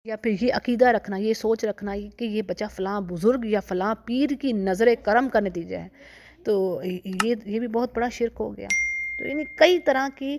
یا پھر یہ عقیدہ رکھنا، یہ سوچ رکھنا کہ یہ بچہ فلاں بزرگ یا فلاں پیر کی نظر کرم کا نتیجہ ہے، تو یہ بھی بہت بڑا شرک ہو گیا۔ تو یعنی کئی طرح کی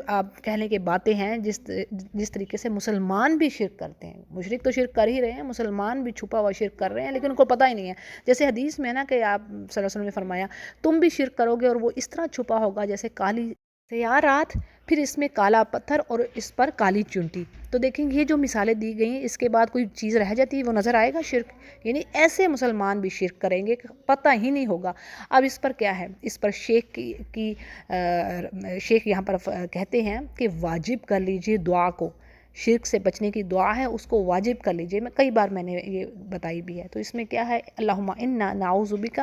آپ کہہ لیں کہ باتیں ہیں جس طریقے سے مسلمان بھی شرک کرتے ہیں۔ مشرک تو شرک کر ہی رہے ہیں، مسلمان بھی چھپا ہوا شرک کر رہے ہیں، لیکن ان کو پتہ ہی نہیں ہے۔ جیسے حدیث میں ہے نا کہ آپ صلی اللہ علیہ وسلم نے فرمایا تم بھی شرک کرو گے اور وہ اس طرح چھپا ہوگا جیسے کالی سیاہ رات، پھر اس میں کالا پتھر اور اس پر کالی چونٹی۔ تو دیکھیں یہ جو مثالیں دی گئی ہیں، اس کے بعد کوئی چیز رہ جاتی ہے وہ نظر آئے گا شرک؟ یعنی ایسے مسلمان بھی شرک کریں گے کہ پتہ ہی نہیں ہوگا۔ اب اس پر کیا ہے، اس پر شیخ یہاں پر کہتے ہیں کہ واجب کر لیجئے دعا کو، شرک سے بچنے کی دعا ہے اس کو واجب کر لیجئے۔ کئی بار میں نے یہ بتائی بھی ہے۔ تو اس میں کیا ہے، اللہم انا نعوذ بک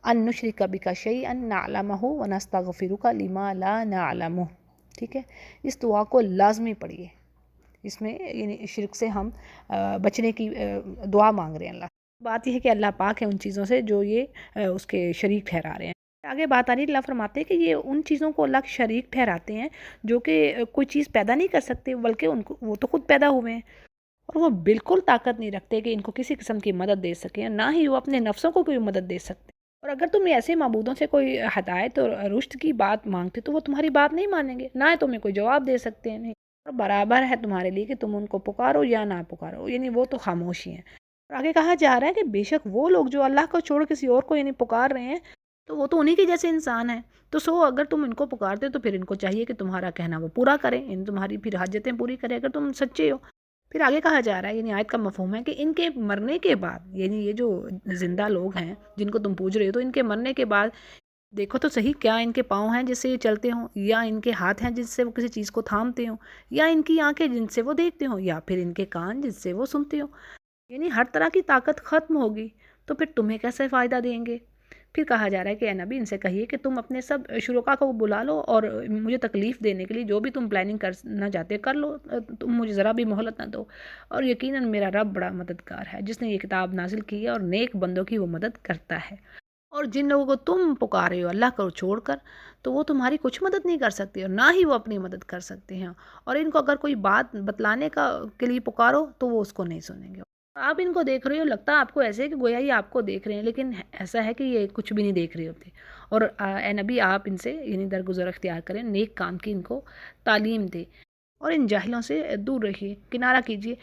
ان نشرک بک شیئا نعلمہ ونستغفرک لما لا نعلمہ۔ ٹھیک ہے، اس دعا کو لازمی پڑھیے۔ اس میں یعنی شرک سے ہم بچنے کی دعا مانگ رہے ہیں اللہ۔ بات یہ ہے کہ اللہ پاک ہے ان چیزوں سے جو یہ اس کے شریک ٹھہرا رہے ہیں۔ آگے بات آ رہی ہے، اللہ فرماتے ہیں کہ یہ ان چیزوں کو اللہ شریک ٹھہراتے ہیں جو کہ کوئی چیز پیدا نہیں کر سکتے، بلکہ وہ تو خود پیدا ہوئے ہیں، اور وہ بالکل طاقت نہیں رکھتے کہ ان کو کسی قسم کی مدد دے سکیں، نہ ہی وہ اپنے نفسوں کو کوئی مدد دے سکتے۔ اور اگر تم ایسے معبودوں سے کوئی ہدایت اور رشد کی بات مانگتے تو وہ تمہاری بات نہیں مانیں گے، نہ تمہیں کوئی جواب دے سکتے ہیں، اور برابر ہے تمہارے لیے کہ تم ان کو پکارو یا نہ پکارو، یعنی وہ تو خاموشی ہیں۔ اور آگے کہا جا رہا ہے کہ بے شک وہ لوگ جو اللہ کو چھوڑ کسی اور کو یعنی پکار رہے ہیں تو وہ تو انہی کے جیسے انسان ہیں۔ تو اگر تم ان کو پکارتے تو پھر ان کو چاہیے کہ تمہارا کہنا وہ پورا کریں، یعنی تمہاری پھر حاجتیں پوری کریں اگر تم سچے ہو۔ پھر آگے کہا جا رہا ہے، یعنی آیت کا مفہوم ہے کہ ان کے مرنے کے بعد، یعنی یہ جو زندہ لوگ ہیں جن کو تم پوج رہے ہو، تو ان کے مرنے کے بعد دیکھو تو صحیح، کیا ان کے پاؤں ہیں جس سے یہ چلتے ہوں، یا ان کے ہاتھ ہیں جس سے وہ کسی چیز کو تھامتے ہوں، یا ان کی آنکھیں جن سے وہ دیکھتے ہوں، یا پھر ان کے کان جس سے وہ سنتے ہوں۔ یعنی ہر طرح کی طاقت ختم ہوگی تو پھر تمہیں کیسے فائدہ دیں گے؟ پھر کہا جا رہا ہے کہ اے نبی ان سے کہیے کہ تم اپنے سب شرکا کو بلا لو اور مجھے تکلیف دینے کے لیے جو بھی تم پلاننگ کرنا چاہتے کر لو، تم مجھے ذرا بھی مہلت نہ دو، اور یقیناً میرا رب بڑا مددگار ہے جس نے یہ کتاب نازل کی ہے اور نیک بندوں کی وہ مدد کرتا ہے۔ اور جن لوگوں کو تم پکارے ہو اللہ کو چھوڑ کر، تو وہ تمہاری کچھ مدد نہیں کر سکتے اور نہ ہی وہ اپنی مدد کر سکتے ہیں، اور ان کو اگر کوئی بات بتلانے کے لیے پکارو تو وہ اس کو نہیں سنیں گے۔ آپ ان کو دیکھ رہے ہو، لگتا ہے آپ کو ایسے کہ گویا یہ آپ کو دیکھ رہے ہیں، لیکن ایسا ہے کہ یہ کچھ بھی نہیں دیکھ رہے ہوتے۔ اور اے نبی آپ ان سے یعنی درگزر اختیار کریں، نیک کام کی ان کو تعلیم دیں، اور ان جاہلوں سے دور رہیے، کنارہ کیجیے۔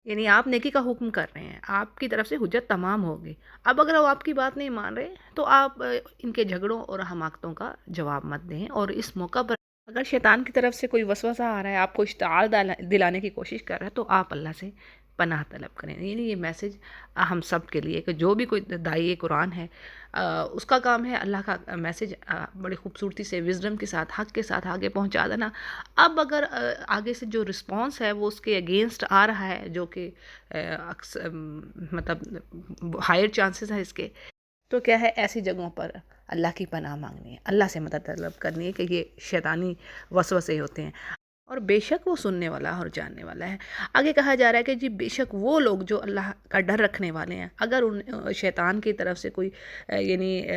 یعنی آپ نیکی کا حکم کر رہے ہیں، آپ کی طرف سے حجت تمام ہوگی۔ اب اگر وہ آپ کی بات نہیں مان رہے تو آپ ان کے جھگڑوں اور حماقتوں کا جواب مت دیں، اور اس موقع پر اگر شیطان کی طرف سے کوئی وسوسہ آ رہا ہے، آپ کو اشتعال دلانے کی کوشش کر رہا ہے، تو آپ اللہ سے پناہ طلب کریں۔ یعنی یہ میسج ہم سب کے لیے کہ جو بھی کوئی داعی قرآن ہے، اس کا کام ہے اللہ کا میسج بڑی خوبصورتی سے وزڈم کے ساتھ حق کے ساتھ آگے پہنچا دینا۔ اب اگر آگے سے جو رسپانس ہے وہ اس کے اگینسٹ آ رہا ہے، جو کہ مطلب ہائر چانسز ہیں اس کے، تو کیا ہے، ایسی جگہوں پر اللہ کی پناہ مانگنی ہے، اللہ سے مدد طلب کرنی ہے کہ یہ شیطانی وسوسے ہوتے ہیں، اور بے شک وہ سننے والا اور جاننے والا ہے۔ آگے کہا جا رہا ہے کہ جی بے شک وہ لوگ جو اللہ کا ڈر رکھنے والے ہیں، اگر ان شیطان کی طرف سے کوئی یعنی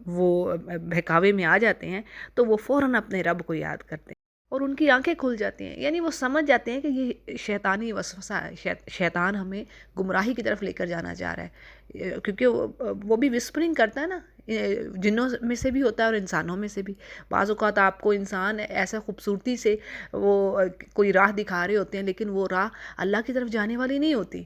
وہ بہکاوے میں آ جاتے ہیں تو وہ فوراً اپنے رب کو یاد کرتے ہیں، اور ان کی آنکھیں کھل جاتی ہیں، یعنی وہ سمجھ جاتے ہیں کہ یہ شیطانی وسوسہ ہے، شیطان ہمیں گمراہی کی طرف لے کر جانا چاہ رہا ہے، کیونکہ وہ بھی وسپرنگ کرتا ہے نا، جنوں میں سے بھی ہوتا ہے اور انسانوں میں سے بھی۔ بعض اوقات آپ کو انسان ایسا خوبصورتی سے وہ کوئی راہ دکھا رہے ہوتے ہیں، لیکن وہ راہ اللہ کی طرف جانے والی نہیں ہوتی،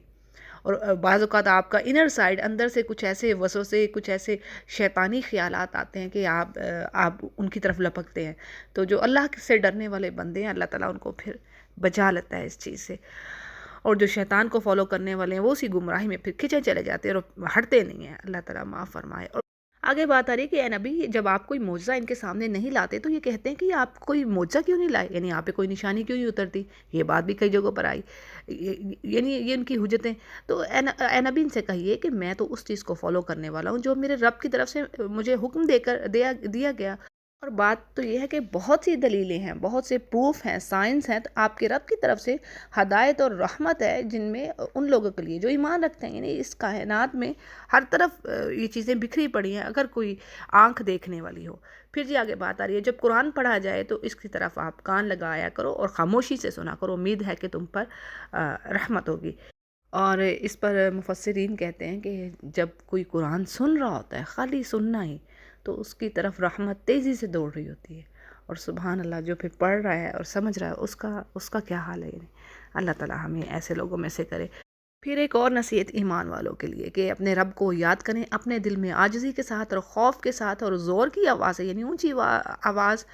اور بعض اوقات آپ کا انر سائیڈ اندر سے کچھ ایسے وسوسے، کچھ ایسے شیطانی خیالات آتے ہیں کہ آپ ان کی طرف لپکتے ہیں۔ تو جو اللہ سے ڈرنے والے بندے ہیں، اللہ تعالیٰ ان کو پھر بچا لیتا ہے اس چیز سے، اور جو شیطان کو فالو کرنے والے ہیں وہ اسی گمراہی میں پھر کھنچے چلے جاتے ہیں اور ہٹتے نہیں ہیں۔ اللہ تعالیٰ معاف فرمائے۔ اور آگے بات آ رہی ہے کہ اے نبی جب آپ کوئی معجزہ ان کے سامنے نہیں لاتے تو یہ کہتے ہیں کہ آپ کوئی معجزہ کیوں نہیں لائے، یعنی آپ پہ کوئی نشانی کیوں نہیں اترتی۔ یہ بات بھی کئی جگہوں پر آئی، یعنی یہ ان کی حجتیں۔ تو اے نبی ان سے کہیے کہ میں تو اس چیز کو فالو کرنے والا ہوں جو میرے رب کی طرف سے مجھے حکم دیا گیا، اور بات تو یہ ہے کہ بہت سی دلیلیں ہیں، بہت سے پروف ہیں، سائنس ہیں، تو آپ کے رب کی طرف سے ہدایت اور رحمت ہے، جن میں ان لوگوں کے لیے جو ایمان رکھتے ہیں، یعنی اس کائنات میں ہر طرف یہ چیزیں بکھری پڑی ہیں، اگر کوئی آنکھ دیکھنے والی ہو۔ پھر جی آگے بات آ رہی ہے، جب قرآن پڑھا جائے تو اس کی طرف آپ کان لگایا کرو اور خاموشی سے سنا کرو، امید ہے کہ تم پر رحمت ہوگی۔ اور اس پر مفسرین کہتے ہیں کہ جب کوئی قرآن سن رہا ہوتا ہے، خالی سننا ہی، تو اس کی طرف رحمت تیزی سے دوڑ رہی ہوتی ہے، اور سبحان اللہ جو پھر پڑھ رہا ہے اور سمجھ رہا ہے اس کا کیا حال ہے، یعنی اللہ تعالی ہمیں ایسے لوگوں میں سے کرے۔ پھر ایک اور نصیحت ایمان والوں کے لیے کہ اپنے رب کو یاد کریں، اپنے دل میں عاجزی کے ساتھ اور خوف کے ساتھ اور زور کی آواز ہے، یعنی اونچی آواز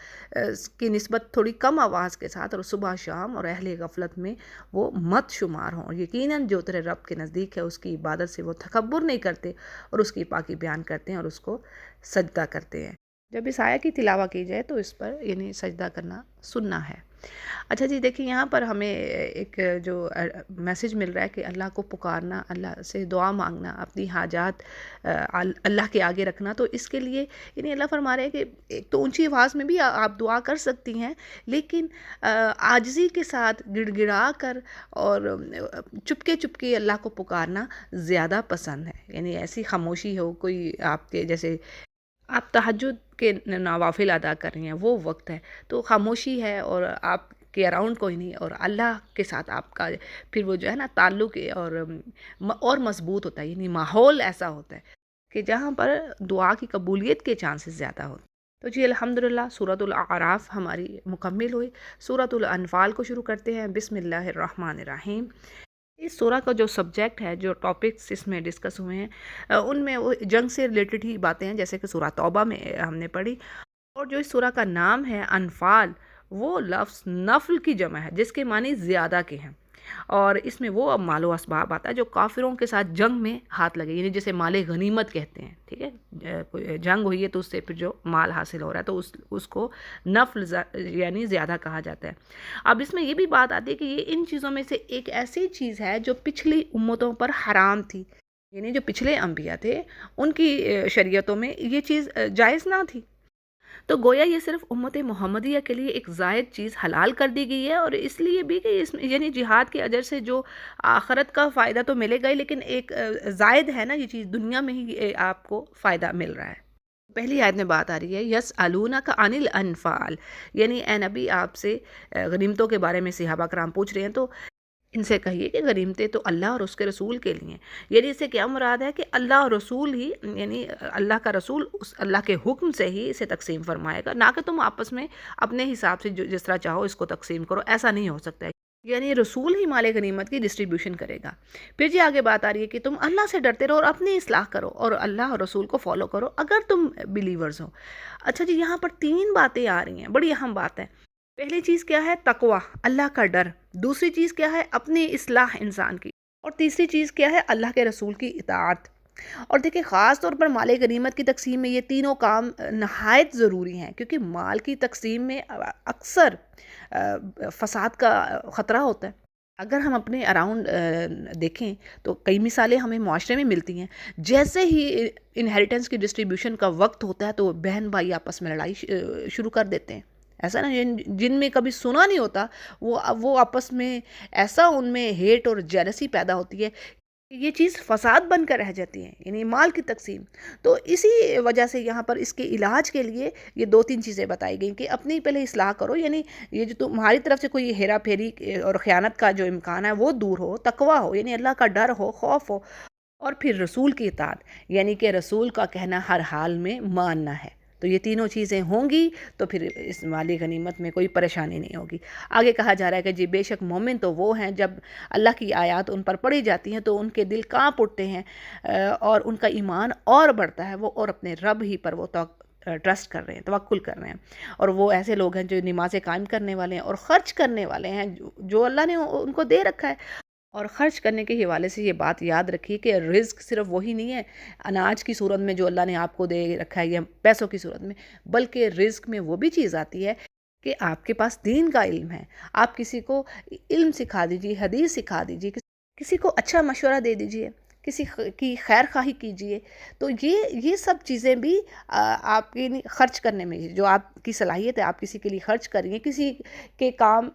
کی نسبت تھوڑی کم آواز کے ساتھ، اور صبح شام اور اہل غفلت میں وہ مت شمار ہوں، اور یقیناً جو تیرے رب کے نزدیک ہے اس کی عبادت سے وہ تکبر نہیں کرتے، اور اس کی پاکی بیان کرتے ہیں اور اس کو سجدہ کرتے ہیں۔ جب اس آیت کی تلاوت کی جائے تو اس پر یعنی سجدہ کرنا سننا ہے۔ اچھا جی، دیکھیں یہاں پر ہمیں ایک جو میسج مل رہا ہے کہ اللہ کو پکارنا، اللہ سے دعا مانگنا، اپنی حاجات اللہ کے آگے رکھنا، تو اس کے لیے یعنی اللہ فرما رہے ہیں کہ ایک تو اونچی آواز میں بھی آپ دعا کر سکتی ہیں، لیکن عاجزی کے ساتھ گڑ گڑا کر اور چپکے اللہ کو پکارنا زیادہ پسند ہے، یعنی ایسی خاموشی ہو، کوئی آپ کے جیسے آپ تہجد کے نوافل ادا کر رہی ہیں، وہ وقت ہے تو خاموشی ہے، اور آپ کے اراؤنڈ کوئی نہیں، اور اللہ کے ساتھ آپ کا پھر وہ جو ہے نا تعلق اور مضبوط ہوتا ہے، یعنی ماحول ایسا ہوتا ہے کہ جہاں پر دعا کی قبولیت کے چانسز زیادہ ہوتے ہیں۔ تو جی الحمدللہ سورۃ الاعراف ہماری مکمل ہوئی۔ سورۃ الانفال کو شروع کرتے ہیں۔ بسم اللہ الرحمن الرحیم۔ اس سورہ کا جو سبجیکٹ ہے، جو ٹاپکس اس میں ڈسکس ہوئے ہیں، ان میں وہ جنگ سے ریلیٹڈ ہی باتیں ہیں، جیسے کہ سورہ توبہ میں ہم نے پڑھی، اور جو اس سورہ کا نام ہے انفال، وہ لفظ نفل کی جمع ہے، جس کے معنی زیادہ کے ہیں، اور اس میں وہ مال و اسباب آتا ہے جو کافروں کے ساتھ جنگ میں ہاتھ لگے، یعنی جسے مال غنیمت کہتے ہیں، ٹھیک ہے، کوئی جنگ ہوئی ہے تو اس سے پھر جو مال حاصل ہو رہا ہے تو اس کو نفل یعنی زیادہ کہا جاتا ہے۔ اب اس میں یہ بھی بات آتی ہے کہ یہ ان چیزوں میں سے ایک ایسی چیز ہے جو پچھلی امتوں پر حرام تھی، یعنی جو پچھلے انبیاء تھے ان کی شریعتوں میں یہ چیز جائز نہ تھی، تو گویا یہ صرف امت محمدیہ کے لیے ایک زائد چیز حلال کر دی گئی ہے، اور اس لیے بھی کہ اس میں یعنی جہاد کے اجر سے جو آخرت کا فائدہ تو ملے گا، لیکن ایک زائد ہے نا یہ چیز، دنیا میں ہی آپ کو فائدہ مل رہا ہے۔ پہلی آیت میں بات آ رہی ہے یسألونک عن الانفال، یعنی اے نبی آپ سے غنیمتوں کے بارے میں صحابہ کرام پوچھ رہے ہیں، تو ان سے کہیے کہ غنیمتیں تو اللہ اور اس کے رسول کے لیے ہیں، یعنی اس سے کیا مراد ہے کہ اللہ اور رسول ہی، یعنی اللہ کا رسول اس اللہ کے حکم سے ہی اسے تقسیم فرمائے گا، نہ کہ تم آپس میں اپنے حساب سے جس طرح چاہو اس کو تقسیم کرو، ایسا نہیں ہو سکتا ہے، یعنی رسول ہی مال غنیمت کی ڈسٹریبیوشن کرے گا۔ پھر جی آگے بات آ رہی ہے کہ تم اللہ سے ڈرتے رہو اور اپنی اصلاح کرو اور اللہ اور رسول کو فالو کرو اگر تم بلیورز ہو۔ اچھا جی، یہاں پر 3 باتیں آ رہی ہیں، بڑی اہم بات ہے۔ پہلی چیز کیا ہے؟ تقوی، اللہ کا ڈر۔ دوسری چیز کیا ہے؟ اپنی اصلاح انسان کی۔ اور تیسری چیز کیا ہے؟ اللہ کے رسول کی اطاعت۔ اور دیکھیں خاص طور پر مال غنیمت کی تقسیم میں یہ تینوں کام نہایت ضروری ہیں، کیونکہ مال کی تقسیم میں اکثر فساد کا خطرہ ہوتا ہے۔ اگر ہم اپنے اراؤنڈ دیکھیں تو کئی مثالیں ہمیں معاشرے میں ملتی ہیں، جیسے ہی انہیریٹنس کی ڈسٹریبیوشن کا وقت ہوتا ہے تو بہن بھائی آپس میں لڑائی شروع کر دیتے ہیں، ایسا نا، جن میں کبھی سنا نہیں ہوتا وہ آپس میں ایسا ان میں ہیٹ اور جیلسی پیدا ہوتی ہے، یہ چیز فساد بن کر رہ جاتی ہے، یعنی مال کی تقسیم۔ تو اسی وجہ سے یہاں پر اس کے علاج کے لیے یہ 2-3 چیزیں بتائی گئیں کہ اپنی پہلے اصلاح کرو، یعنی یہ جو تمہاری طرف سے کوئی ہیرا پھیری اور خیانت کا جو امکان ہے وہ دور ہو، تقوی ہو یعنی اللہ کا ڈر ہو، خوف ہو، اور پھر رسول کی اطاعت، یعنی کہ رسول کا کہنا ہر حال میں ماننا ہے۔ تو یہ تینوں چیزیں ہوں گی تو پھر اس مالی غنیمت میں کوئی پریشانی نہیں ہوگی۔ آگے کہا جا رہا ہے کہ جی بے شک مومن تو وہ ہیں جب اللہ کی آیات ان پر پڑھی جاتی ہیں تو ان کے دل کانپ اٹھتے ہیں اور ان کا ایمان اور بڑھتا ہے، وہ اور اپنے رب ہی پر وہ ٹرسٹ کر رہے ہیں، توکل کر رہے ہیں، اور وہ ایسے لوگ ہیں جو نمازیں قائم کرنے والے ہیں اور خرچ کرنے والے ہیں جو اللہ نے ان کو دے رکھا ہے۔ اور خرچ کرنے کے حوالے سے یہ بات یاد رکھیے کہ رزق صرف وہی نہیں ہے اناج کی صورت میں جو اللہ نے آپ کو دے رکھا ہے یا پیسوں کی صورت میں، بلکہ رزق میں وہ بھی چیز آتی ہے کہ آپ کے پاس دین کا علم ہے، آپ کسی کو علم سکھا دیجیے، حدیث سکھا دیجیے، کسی کو اچھا مشورہ دے دیجیے، کسی کی خیر خواہی کیجئے. تو یہ سب چیزیں بھی آپ کی خرچ کرنے میں، جو آپ کی صلاحیت ہے آپ کسی کے لیے خرچ کر رہی ہیں، کسی کے کام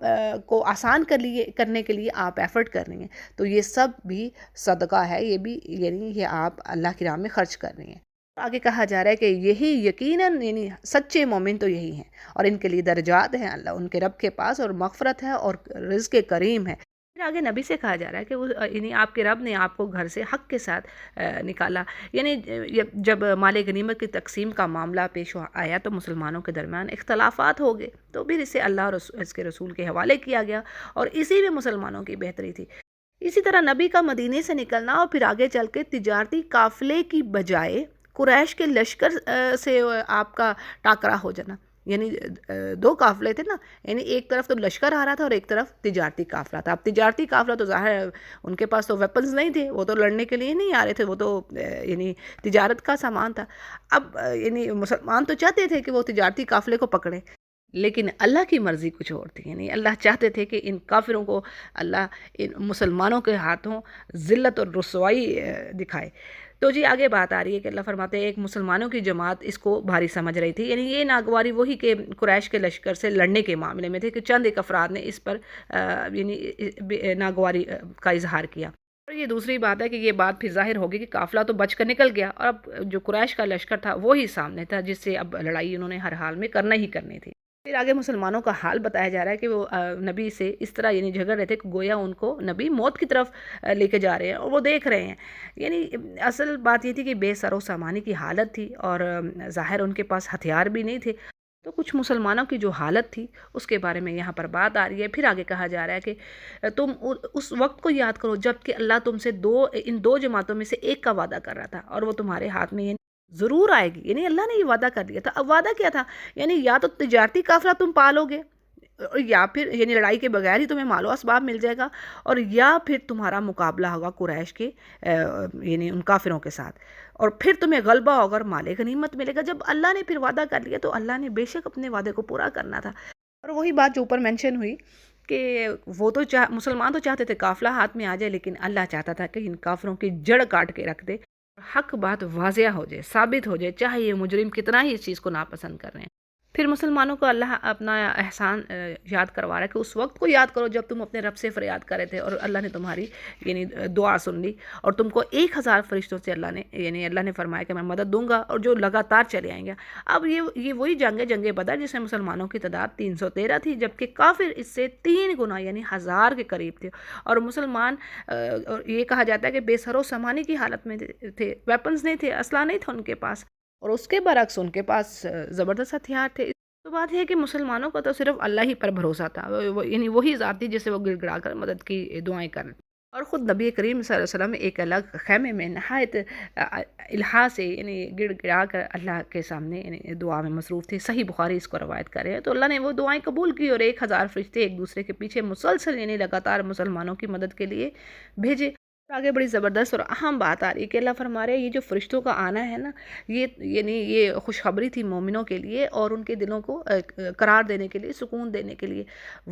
کو آسان کرنے کے لیے آپ ایفرٹ کر رہی ہیں، تو یہ سب بھی صدقہ ہے، یہ بھی یعنی یہ آپ اللہ کی راہ میں خرچ کر رہی ہیں. آگے کہا جا رہا ہے کہ یہی یقیناً یعنی سچے مومن تو یہی ہیں، اور ان کے لیے درجات ہیں اللہ ان کے رب کے پاس، اور مغفرت ہے اور رزق کریم ہے. پھر آگے نبی سے کہا جا رہا ہے کہ یعنی آپ کے رب نے آپ کو گھر سے حق کے ساتھ نکالا. یعنی جب مال غنیمت کی تقسیم کا معاملہ پیش آیا تو مسلمانوں کے درمیان اختلافات ہو گئے، تو پھر اسے اللہ اور اس کے رسول کے حوالے کیا گیا، اور اسی میں مسلمانوں کی بہتری تھی. اسی طرح نبی کا مدینے سے نکلنا اور پھر آگے چل کے تجارتی قافلے کی بجائے قریش کے لشکر سے آپ کا ٹاکرا ہو جانا. یعنی دو قافلے تھے نا، یعنی ایک طرف تو لشکر آ رہا تھا اور ایک طرف تجارتی قافلہ تھا. اب تجارتی قافلہ تو ظاہر ہے ان کے پاس تو ویپنز نہیں تھے، وہ تو لڑنے کے لیے نہیں آ رہے تھے، وہ تو یعنی تجارت کا سامان تھا. اب یعنی مسلمان تو چاہتے تھے کہ وہ تجارتی قافلے کو پکڑیں، لیکن اللہ کی مرضی کچھ اور تھی. یعنی اللہ چاہتے تھے کہ ان کافروں کو اللہ ان مسلمانوں کے ہاتھوں ذلت اور رسوائی دکھائے. تو جی آگے بات آ رہی ہے کہ اللہ فرماتے ہیں ایک مسلمانوں کی جماعت اس کو بھاری سمجھ رہی تھی. یعنی یہ ناگواری وہی کہ قریش کے لشکر سے لڑنے کے معاملے میں تھے کہ چند ایک افراد نے اس پر یعنی ناگواری کا اظہار کیا. اور یہ دوسری بات ہے کہ یہ بات پھر ظاہر ہوگی کہ قافلہ تو بچ کر نکل گیا، اور اب جو قریش کا لشکر تھا وہی سامنے تھا، جس سے اب لڑائی انہوں نے ہر حال میں کرنا ہی کرنی تھی. پھر آگے مسلمانوں کا حال بتایا جا رہا ہے کہ وہ نبی سے اس طرح یعنی جھگڑ رہے تھے کہ گویا ان کو نبی موت کی طرف لے کے جا رہے ہیں، اور وہ دیکھ رہے ہیں. یعنی اصل بات یہ تھی کہ بے سر و سامانی کی حالت تھی، اور ظاہر ان کے پاس ہتھیار بھی نہیں تھے. تو کچھ مسلمانوں کی جو حالت تھی اس کے بارے میں یہاں پر بات آ رہی ہے. پھر آگے کہا جا رہا ہے کہ تم اس وقت کو یاد کرو جب کہ اللہ تم سے ان دو جماعتوں میں سے ایک کا وعدہ کر رہا تھا، اور وہ تمہارے ہاتھ میں ضرور آئے گی. یعنی اللہ نے یہ وعدہ کر دیا تھا. اب وعدہ کیا تھا؟ یعنی یا تو تجارتی قافلہ تم پالو گے، یا پھر یعنی لڑائی کے بغیر ہی تمہیں مال و اسباب مل جائے گا، اور یا پھر تمہارا مقابلہ ہوگا قریش کے یعنی ان کافروں کے ساتھ، اور پھر تمہیں غلبہ ہوگا اور مال غنیمت ملے گا. جب اللہ نے پھر وعدہ کر لیا تو اللہ نے بے شک اپنے وعدے کو پورا کرنا تھا. اور وہی بات جو اوپر مینشن ہوئی کہ وہ تو مسلمان تو چاہتے تھے قافلہ ہاتھ میں آ جائے، لیکن اللہ چاہتا تھا کہ ان کافروں کی جڑ کاٹ کے رکھ دے، حق بات واضح ہو جائے، ثابت ہو جائے، چاہے یہ مجرم کتنا ہی اس چیز کو ناپسند کر رہے ہیں. پھر مسلمانوں کو اللہ اپنا احسان یاد کروا رہا ہے کہ اس وقت کو یاد کرو جب تم اپنے رب سے فریاد کر رہے تھے، اور اللہ نے تمہاری یعنی دعا سن لی، اور تم کو 1000 فرشتوں سے اللہ نے فرمایا کہ میں مدد دوں گا، اور جو لگاتار چلے آئیں گے. اب یہ وہی جنگ بدر جس میں مسلمانوں کی تعداد 313 تھی، جبکہ کافر اس سے 3 گنا یعنی 1000 کے قریب تھے. اور مسلمان یہ کہا جاتا ہے کہ بے سر و سامانی کی حالت میں تھے، ویپنز نہیں تھے، اسلحہ نہیں تھا ان کے پاس، اور اس کے برعکس ان کے پاس زبردست ہتھیار تھے. تو بات ہے کہ مسلمانوں کا تو صرف اللہ ہی پر بھروسہ تھا، یعنی وہی ذات تھی جسے وہ گڑ گڑا کر مدد کی دعائیں کر. اور خود نبی کریم صلی اللہ علیہ وسلم ایک الگ خیمے میں نہایت الہا سے یعنی گڑ گڑا کر اللہ کے سامنے یعنی دعا میں مصروف تھے. صحیح بخاری اس کو روایت کر رہے ہیں. تو اللہ نے وہ دعائیں قبول کی، اور 1000 فرشتے ایک دوسرے کے پیچھے مسلسل یعنی لگاتار مسلمانوں کی مدد کے لیے بھیجے. آگے بڑی زبردست اور اہم بات آ رہی ہے کہ اللہ فرما رہے ہیں یہ جو فرشتوں کا آنا ہے نا، یہ خوشخبری تھی مومنوں کے لیے، اور ان کے دلوں کو قرار دینے کے لیے، سکون دینے کے لیے.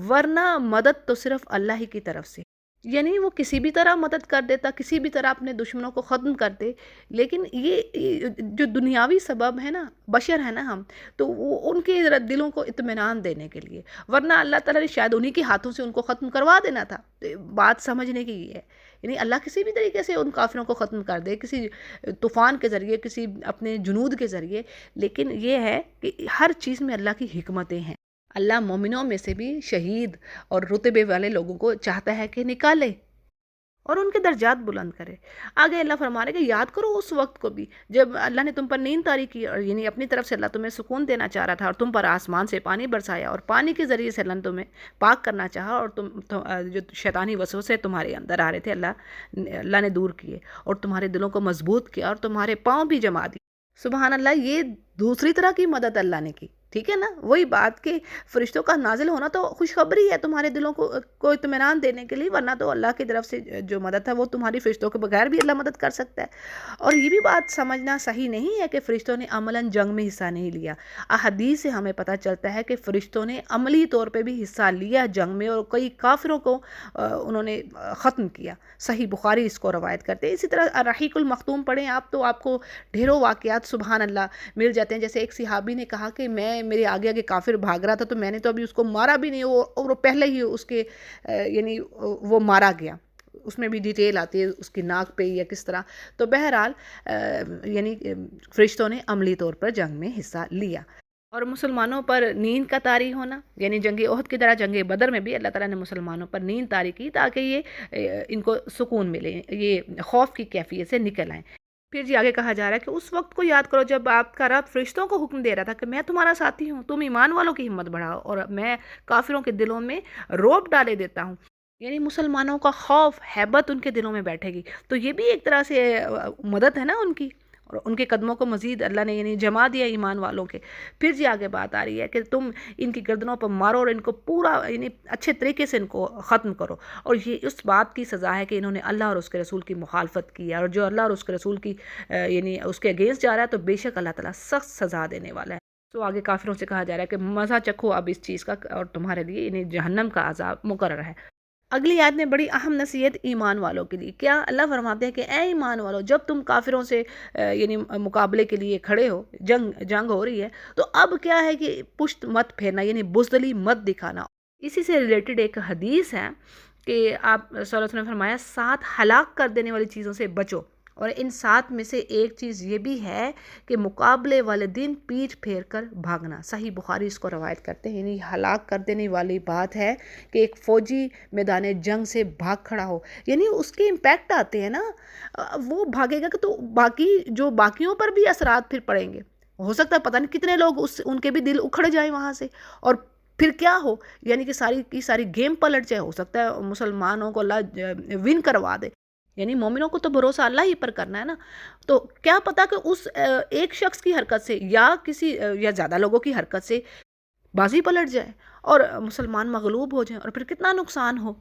ورنہ مدد تو صرف اللہ ہی کی طرف سے، یعنی وہ کسی بھی طرح مدد کر دیتا، کسی بھی طرح اپنے دشمنوں کو ختم کر دے. لیکن یہ جو دنیاوی سبب ہے نا، بشر ہے نا ہم، تو وہ ان کے دلوں کو اطمینان دینے کے لیے، ورنہ اللہ تعالیٰ نے شاید انہی کے ہاتھوں سے ان کو ختم کروا دینا تھا. بات سمجھنے کی یہ ہے، یعنی اللہ کسی بھی طریقے سے ان کافروں کو ختم کر دے، کسی طوفان کے ذریعے، کسی اپنے جنود کے ذریعے. لیکن یہ ہے کہ ہر چیز میں اللہ کی حکمتیں ہیں. اللہ مومنوں میں سے بھی شہید اور رتبے والے لوگوں کو چاہتا ہے کہ نکالے اور ان کے درجات بلند کرے. آگے اللہ فرما رہے کہ یاد کرو اس وقت کو بھی جب اللہ نے تم پر نیند طاری کی، اور یعنی اپنی طرف سے اللہ تمہیں سکون دینا چاہ رہا تھا، اور تم پر آسمان سے پانی برسایا، اور پانی کے ذریعے سے اللہ نے تمہیں پاک کرنا چاہا، اور جو شیطانی وسوسے تمہارے اندر آ رہے تھے اللہ نے دور کیے، اور تمہارے دلوں کو مضبوط کیا، اور تمہارے پاؤں بھی جما دی. سبحان اللہ، یہ دوسری طرح کی مدد اللہ نے کی. ٹھیک ہے نا، وہی بات کہ فرشتوں کا نازل ہونا تو خوشخبری ہے تمہارے دلوں کو اطمینان دینے کے لیے، ورنہ تو اللہ کی طرف سے جو مدد ہے وہ تمہاری فرشتوں کے بغیر بھی اللہ مدد کر سکتا ہے۔ اور یہ بھی بات سمجھنا صحیح نہیں ہے کہ فرشتوں نے عملاً جنگ میں حصہ نہیں لیا۔ احادیث سے ہمیں پتہ چلتا ہے کہ فرشتوں نے عملی طور پہ بھی حصہ لیا جنگ میں، اور کئی کافروں کو انہوں نے ختم کیا۔ صحیح بخاری اس کو روایت کرتے ہیں۔ اسی طرح رحیق المختوم پڑھیں آپ تو آپ کو ڈھیروں واقعات سبحان اللہ مل جاتے ہیں۔ جیسے ایک صحابی نے کہا کہ میرے آگے آگے کافر بھاگ رہا تھا تو میں نے تو ابھی اس کو مارا بھی نہیں، اور وہ پہلے ہی اس کے یعنی وہ مارا گیا۔ اس میں بھی ڈیٹیل آتی ہے اس کی ناک پہ یا کس طرح۔ تو بہرحال یعنی فرشتوں نے عملی طور پر جنگ میں حصہ لیا۔ اور مسلمانوں پر نیند کا طاری ہونا، یعنی جنگ احد کی طرح جنگ بدر میں بھی اللہ تعالیٰ نے مسلمانوں پر نیند طاری کی تاکہ یہ ان کو سکون ملے، یہ خوف کی کیفیت سے نکل آئیں۔ پھر جی آگے کہا جا رہا ہے کہ اس وقت کو یاد کرو جب آپ کا رب فرشتوں کو حکم دے رہا تھا کہ میں تمہارا ساتھی ہوں، تم ایمان والوں کی ہمت بڑھاؤ اور میں کافروں کے دلوں میں رعب ڈالے دیتا ہوں۔ یعنی مسلمانوں کا خوف ہیبت ان کے دلوں میں بیٹھے گی، تو یہ بھی ایک طرح سے مدد ہے نا ان کی، اور ان کے قدموں کو مزید اللہ نے یعنی جما دیا ایمان والوں کے۔ پھر جی آگے بات آ رہی ہے کہ تم ان کی گردنوں پر مارو اور ان کو پورا یعنی اچھے طریقے سے ان کو ختم کرو، اور یہ اس بات کی سزا ہے کہ انہوں نے اللہ اور اس کے رسول کی مخالفت کی ہے، اور جو اللہ اور اس کے رسول کی یعنی اس کے اگینسٹ جا رہا ہے تو بے شک اللہ تعالیٰ سخت سزا دینے والا ہے۔ تو آگے کافروں سے کہا جا رہا ہے کہ مزہ چکھو اب اس چیز کا، اور تمہارے لیے یعنی جہنم کا عذاب مقرر ہے۔ اگلی آیت میں بڑی اہم نصیحت ایمان والوں کے لیے، کیا اللہ فرماتے ہیں کہ اے ایمان والوں جب تم کافروں سے یعنی مقابلے کے لیے کھڑے ہو، جنگ ہو رہی ہے، تو اب کیا ہے کہ پشت مت پھیرنا، یعنی بزدلی مت دکھانا۔ اسی سے ریلیٹڈ ایک حدیث ہے کہ آپ صلی اللہ علیہ وسلم نے فرمایا 7 ہلاک کر دینے والی چیزوں سے بچو، اور ان 7 میں سے ایک چیز یہ بھی ہے کہ مقابلے والے دن پیٹھ پھیر کر بھاگنا۔ صحیح بخاری اس کو روایت کرتے ہیں، یعنی ہلاک کر دینے والی بات ہے کہ ایک فوجی میدان جنگ سے بھاگ کھڑا ہو، یعنی اس کے امپیکٹ آتے ہیں نا، وہ بھاگے گا کہ تو باقیوں پر بھی اثرات پھر پڑیں گے۔ ہو سکتا ہے پتہ نہیں کتنے لوگ ان کے بھی دل اکھڑ جائیں وہاں سے، اور پھر کیا ہو، یعنی کہ ساری کی ساری گیم پلٹ جائے۔ ہو سکتا ہے مسلمانوں کو اللہ ون کروا دے، یعنی مومنوں کو تو بھروسہ اللہ ہی پر کرنا ہے نا، تو کیا پتا کہ اس ایک شخص کی حرکت سے یا زیادہ لوگوں کی حرکت سے بازی پلٹ جائے اور مسلمان مغلوب ہو جائیں، اور پھر کتنا نقصان ہو۔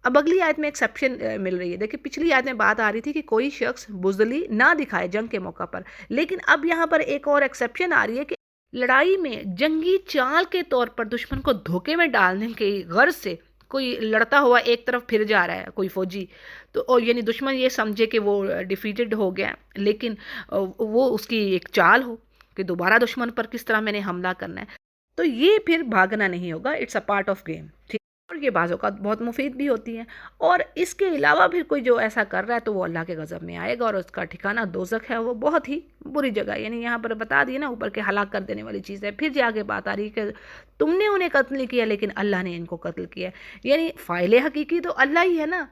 اب اگلی آیت میں ایکسیپشن مل رہی ہے۔ دیکھیں پچھلی آیت میں بات آ رہی تھی کہ کوئی شخص بزدلی نہ دکھائے جنگ کے موقع پر، لیکن اب یہاں پر ایک اور ایکسیپشن آ رہی ہے کہ لڑائی میں جنگی چال کے طور پر دشمن کو دھوکے میں ڈالنے کی غرض سے کوئی لڑتا ہوا ایک طرف پھر جا رہا ہے، کوئی فوجی، تو یعنی دشمن یہ سمجھے کہ وہ ڈیفیٹڈ ہو گیا، لیکن وہ اس کی ایک چال ہو کہ دوبارہ دشمن پر کس طرح میں نے حملہ کرنا ہے، تو یہ پھر بھاگنا نہیں ہوگا، it's a part of game, ٹھیک۔ اور یہ بعض اوقات بہت مفید بھی ہوتی ہیں، اور اس کے علاوہ پھر کوئی جو ایسا کر رہا ہے تو وہ اللہ کے غضب میں آئے گا، اور اس کا ٹھکانہ دوزخ ہے، وہ بہت ہی بری جگہ، یعنی یہاں پر بتا دیے نا اوپر کے ہلاک کر دینے والی چیز ہے۔ پھر جی آگے بات آ رہی ہے کہ تم نے انہیں قتل نہیں کیا لیکن اللہ نے ان کو قتل کیا، یعنی فاعل حقیقی تو اللہ ہی ہے نا۔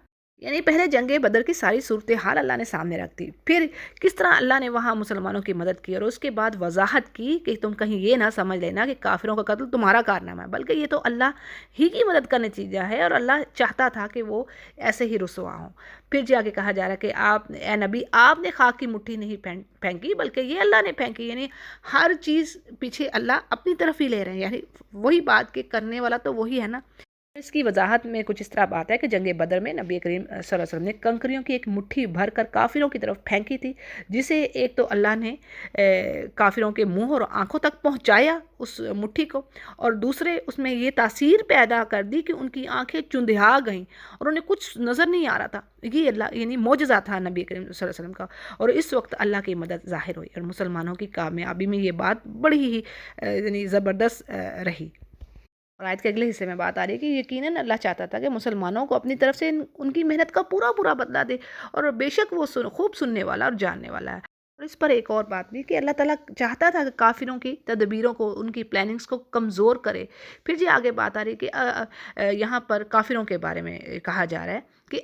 یعنی پہلے جنگ بدر کی ساری صورتحال اللہ نے سامنے رکھ دی، پھر کس طرح اللہ نے وہاں مسلمانوں کی مدد کی، اور اس کے بعد وضاحت کی کہ تم کہیں یہ نہ سمجھ لینا کہ کافروں کا قتل تمہارا کارنامہ ہے، بلکہ یہ تو اللہ ہی کی مدد کا نتیجہ ہے، اور اللہ چاہتا تھا کہ وہ ایسے ہی رسوا ہوں۔ پھر جی آگے کہا جا رہا ہے کہ آپ اے نبی آپ نے خاک کی مٹھی نہیں پھینکی بلکہ یہ اللہ نے پھینکی، یعنی ہر چیز پیچھے اللہ اپنی طرف ہی لے رہے ہیں، یعنی وہی بات کہ کرنے والا تو وہی ہے نا۔ اس کی وضاحت میں کچھ اس طرح بات ہے کہ جنگ بدر میں نبی کریم صلی اللہ علیہ وسلم نے کنکریوں کی ایک مٹھی بھر کر کافروں کی طرف پھینکی تھی، جسے ایک تو اللہ نے کافروں کے منہ اور آنکھوں تک پہنچایا اس مٹھی کو، اور دوسرے اس میں یہ تاثیر پیدا کر دی کہ ان کی آنکھیں چندھا گئیں اور انہیں کچھ نظر نہیں آ رہا تھا۔ یہ اللہ یعنی معجزہ تھا نبی کریم صلی اللہ علیہ وسلم کا، اور اس وقت اللہ کی مدد ظاہر ہوئی، اور مسلمانوں کی کامیابی میں یہ بات بڑی ہی یعنی زبردست رہی۔ اور آیت کے اگلے حصے میں بات آ رہی ہے کہ یقیناً اللہ چاہتا تھا کہ مسلمانوں کو اپنی طرف سے ان کی محنت کا پورا بدلہ دے، اور بے شک وہ خوب سننے والا اور جاننے والا ہے۔ اور اس پر ایک اور بات بھی کہ اللہ تعالیٰ چاہتا تھا کہ کافروں کی تدبیروں کو، ان کی پلاننگز کو کمزور کرے۔ پھر جی آگے بات آ رہی ہے کہ یہاں پر کافروں کے بارے میں کہا جا رہا ہے کہ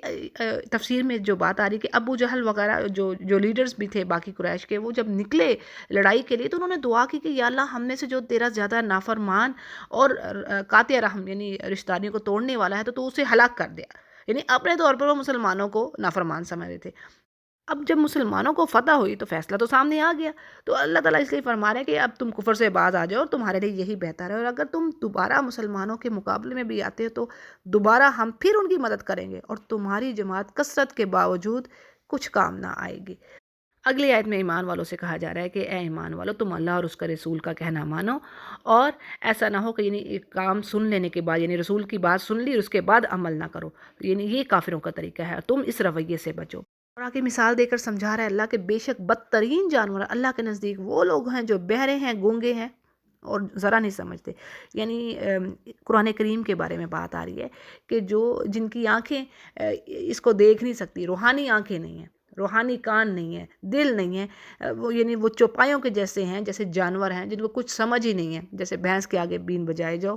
تفسیر میں جو بات آ رہی ہے کہ ابو جہل وغیرہ جو لیڈرز بھی تھے باقی قریش کے، وہ جب نکلے لڑائی کے لیے تو انہوں نے دعا کی کہ یا اللہ ہم میں سے جو تیرا زیادہ نافرمان اور قاطع رحم یعنی رشتہ داریوں کو توڑنے والا ہے تو اسے ہلاک کر دیا، یعنی اپنے طور پر وہ مسلمانوں کو نافرمان سمجھ رہے تھے۔ اب جب مسلمانوں کو فتح ہوئی تو فیصلہ تو سامنے آ گیا، تو اللہ تعالیٰ اس لیے فرما رہے ہیں کہ اب تم کفر سے باز آ جاؤ اور تمہارے لیے یہی بہتر ہے، اور اگر تم دوبارہ مسلمانوں کے مقابلے میں بھی آتے ہو تو دوبارہ ہم پھر ان کی مدد کریں گے، اور تمہاری جماعت کثرت کے باوجود کچھ کام نہ آئے گی۔ اگلی آیت میں ایمان والوں سے کہا جا رہا ہے کہ اے ایمان والو، تم اللہ اور اس کا رسول کا کہنا مانو، اور ایسا نہ ہو کہ یعنی ایک کام سن لینے کے بعد، یعنی رسول کی بات سن لی اور اس کے بعد عمل نہ کرو، یعنی یہ کافروں کا طریقہ ہے، تم اس رویے سے بچو۔ اور آگے مثال دے کر سمجھا رہا ہے اللہ کہ بے شک بدترین جانور اللہ کے نزدیک وہ لوگ ہیں جو بہرے ہیں، گونگے ہیں اور ذرا نہیں سمجھتے۔ یعنی قرآن کریم کے بارے میں بات آ رہی ہے کہ جن کی آنکھیں اس کو دیکھ نہیں سکتی، روحانی آنکھیں نہیں ہیں، روحانی کان نہیں ہے، دل نہیں ہے، یعنی وہ چوپایوں کے جیسے ہیں، جیسے جانور ہیں جن کو کچھ سمجھ ہی نہیں ہے، جیسے بھینس کے آگے بین بجائے جاؤ،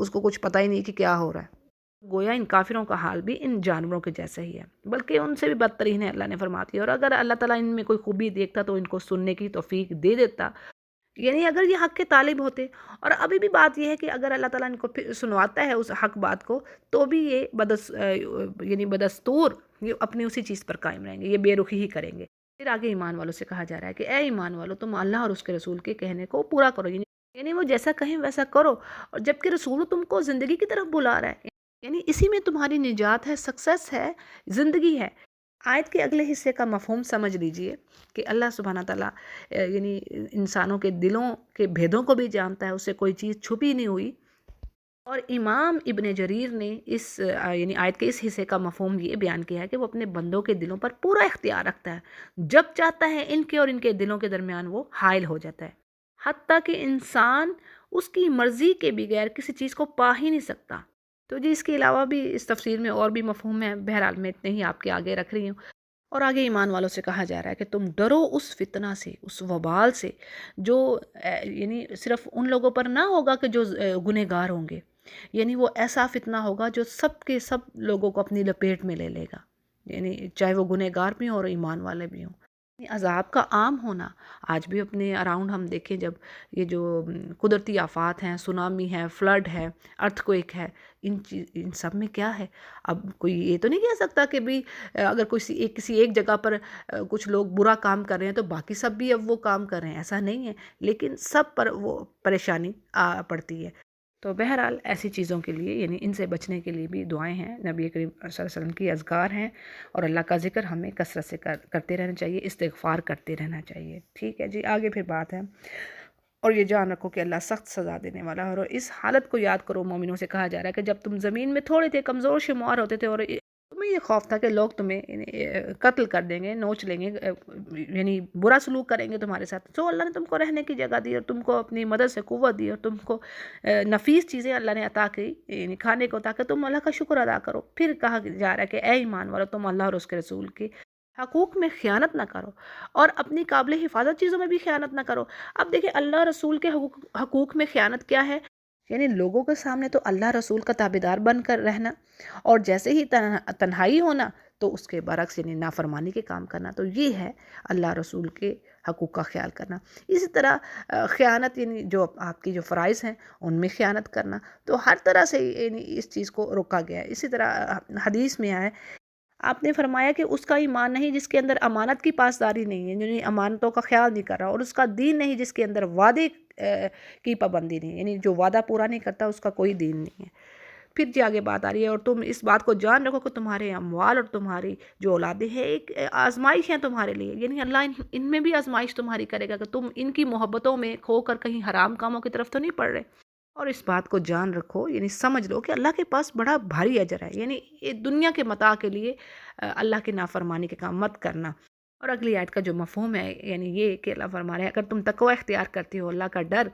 اس کو کچھ پتہ ہی نہیں کہ کیا ہو رہا ہے۔ گویا ان کافروں کا حال بھی ان جانوروں کے جیسا ہی ہے، بلکہ ان سے بھی بدترین ہے، اللہ نے فرما دیا۔ اور اگر اللہ تعالیٰ ان میں کوئی خوبی دیکھتا تو ان کو سننے کی توفیق دے دیتا، یعنی اگر یہ حق کے طالب ہوتے۔ اور ابھی بھی بات یہ ہے کہ اگر اللہ تعالیٰ ان کو سنواتا ہے اس حق بات کو، تو بھی یہ یعنی بدستور یہ اپنی اسی چیز پر قائم رہیں گے، یہ بے رخی ہی کریں گے۔ پھر آگے ایمان والوں سے کہا جا رہا ہے کہ اے ایمان والو، تم اللہ اور اس کے رسول کے کہنے کو پورا کرو، یعنی وہ جیسا کہیں ویسا کرو، اور جبکہ رسول تم کو زندگی کی طرف بلا رہا ہے، یعنی اسی میں تمہاری نجات ہے، سکسیس ہے، زندگی ہے۔ آیت کے اگلے حصے کا مفہوم سمجھ لیجئے کہ اللہ سبحانہ تعالیٰ یعنی انسانوں کے دلوں کے بھیدوں کو بھی جانتا ہے، اس سے کوئی چیز چھپی نہیں ہوئی۔ اور امام ابن جریر نے اس یعنی آیت کے اس حصے کا مفہوم یہ بیان کیا ہے کہ وہ اپنے بندوں کے دلوں پر پورا اختیار رکھتا ہے، جب چاہتا ہے ان کے اور ان کے دلوں کے درمیان وہ حائل ہو جاتا ہے، حتیٰ کہ انسان اس کی مرضی کے بغیر کسی چیز کو پا ہی نہیں سکتا۔ تو جی اس کے علاوہ بھی اس تفسیر میں اور بھی مفہوم ہے، بہرحال میں اتنے ہی آپ کے آگے رکھ رہی ہوں۔ اور آگے ایمان والوں سے کہا جا رہا ہے کہ تم ڈرو اس فتنہ سے، اس وبال سے، جو یعنی صرف ان لوگوں پر نہ ہوگا کہ جو گنہگار ہوں گے، یعنی وہ ایسا فتنہ ہوگا جو سب کے سب لوگوں کو اپنی لپیٹ میں لے لے گا، یعنی چاہے وہ گنہگار بھی ہوں اور ایمان والے بھی ہوں۔ عذاب کا عام ہونا آج بھی اپنے اراؤنڈ ہم دیکھیں، جب یہ جو قدرتی آفات ہیں، سونامی ہے، فلڈ ہے، ارتھ کوئک ہے، ان سب میں کیا ہے؟ اب کوئی یہ تو نہیں کہہ سکتا کہ بھی اگر کسی ایک جگہ پر کچھ لوگ برا کام کر رہے ہیں تو باقی سب بھی اب وہ کام کر رہے ہیں، ایسا نہیں ہے، لیکن سب پر وہ پریشانی پڑتی ہے۔ تو بہرحال ایسی چیزوں کے لیے، یعنی ان سے بچنے کے لیے بھی دعائیں ہیں، نبی کریم صلی اللہ علیہ وسلم کی اذکار ہیں، اور اللہ کا ذکر ہمیں کثرت سے کرتے رہنا چاہیے، استغفار کرتے رہنا چاہیے۔ ٹھیک ہے جی، آگے پھر بات ہے۔ اور یہ جان رکھو کہ اللہ سخت سزا دینے والا ہے، اور اس حالت کو یاد کرو مومنوں سے کہا جا رہا ہے کہ جب تم زمین میں تھوڑے تھے، کمزور شمار ہوتے تھے، اور تمہیں یہ خوف تھا کہ لوگ تمہیں قتل کر دیں گے، نوچ لیں گے، یعنی برا سلوک کریں گے تمہارے ساتھ، تو اللہ نے تم کو رہنے کی جگہ دی اور تم کو اپنی مدد سے قوت دی، اور تم کو نفیس چیزیں اللہ نے عطا کی، یعنی کھانے کو، تاکہ تم اللہ کا شکر ادا کرو۔ پھر کہا جا رہا ہے کہ اے ایمان والو، تم اللہ اور اس کے رسول کی حقوق میں خیانت نہ کرو، اور اپنی قابل حفاظت چیزوں میں بھی خیانت نہ کرو۔ اب دیکھیں اللہ رسول کے حقوق میں خیانت کیا ہے؟ یعنی لوگوں کے سامنے تو اللہ رسول کا تابعدار بن کر رہنا، اور جیسے ہی تنہائی ہونا تو اس کے برعکس یعنی نافرمانی کے کام کرنا، تو یہ ہے اللہ رسول کے حقوق کا خیال کرنا۔ اسی طرح خیانت یعنی جو آپ کی جو فرائض ہیں ان میں خیانت کرنا، تو ہر طرح سے یعنی اس چیز کو روکا گیا ہے۔ اسی طرح حدیث میں آیا ہے، آپ نے فرمایا کہ اس کا ایمان نہیں جس کے اندر امانت کی پاسداری نہیں ہے، یعنی امانتوں کا خیال نہیں کر رہا، اور اس کا دین نہیں جس کے اندر وعدے کی پابندی نہیں، یعنی جو وعدہ پورا نہیں کرتا اس کا کوئی دین نہیں ہے۔ پھر جی آگے بات آ رہی ہے، اور تم اس بات کو جان رکھو کہ تمہارے اموال اور تمہاری جو اولادیں ہیں ایک آزمائش ہیں تمہارے لیے، یعنی اللہ ان میں بھی آزمائش تمہاری کرے گا کہ تم ان کی محبتوں میں کھو کر کہیں حرام کاموں کی طرف تو نہیں پڑ رہے۔ اور اس بات کو جان رکھو، یعنی سمجھ لو کہ اللہ کے پاس بڑا بھاری اجر ہے، یعنی دنیا کے متاع کے لیے اللہ کی نافرمانی کے کام مت کرنا۔ اور اگلی آیت کا جو مفہوم ہے یعنی یہ کہ اللہ فرما رہے ہیں اگر تم تقوی اختیار کرتے ہو، اللہ کا ڈر،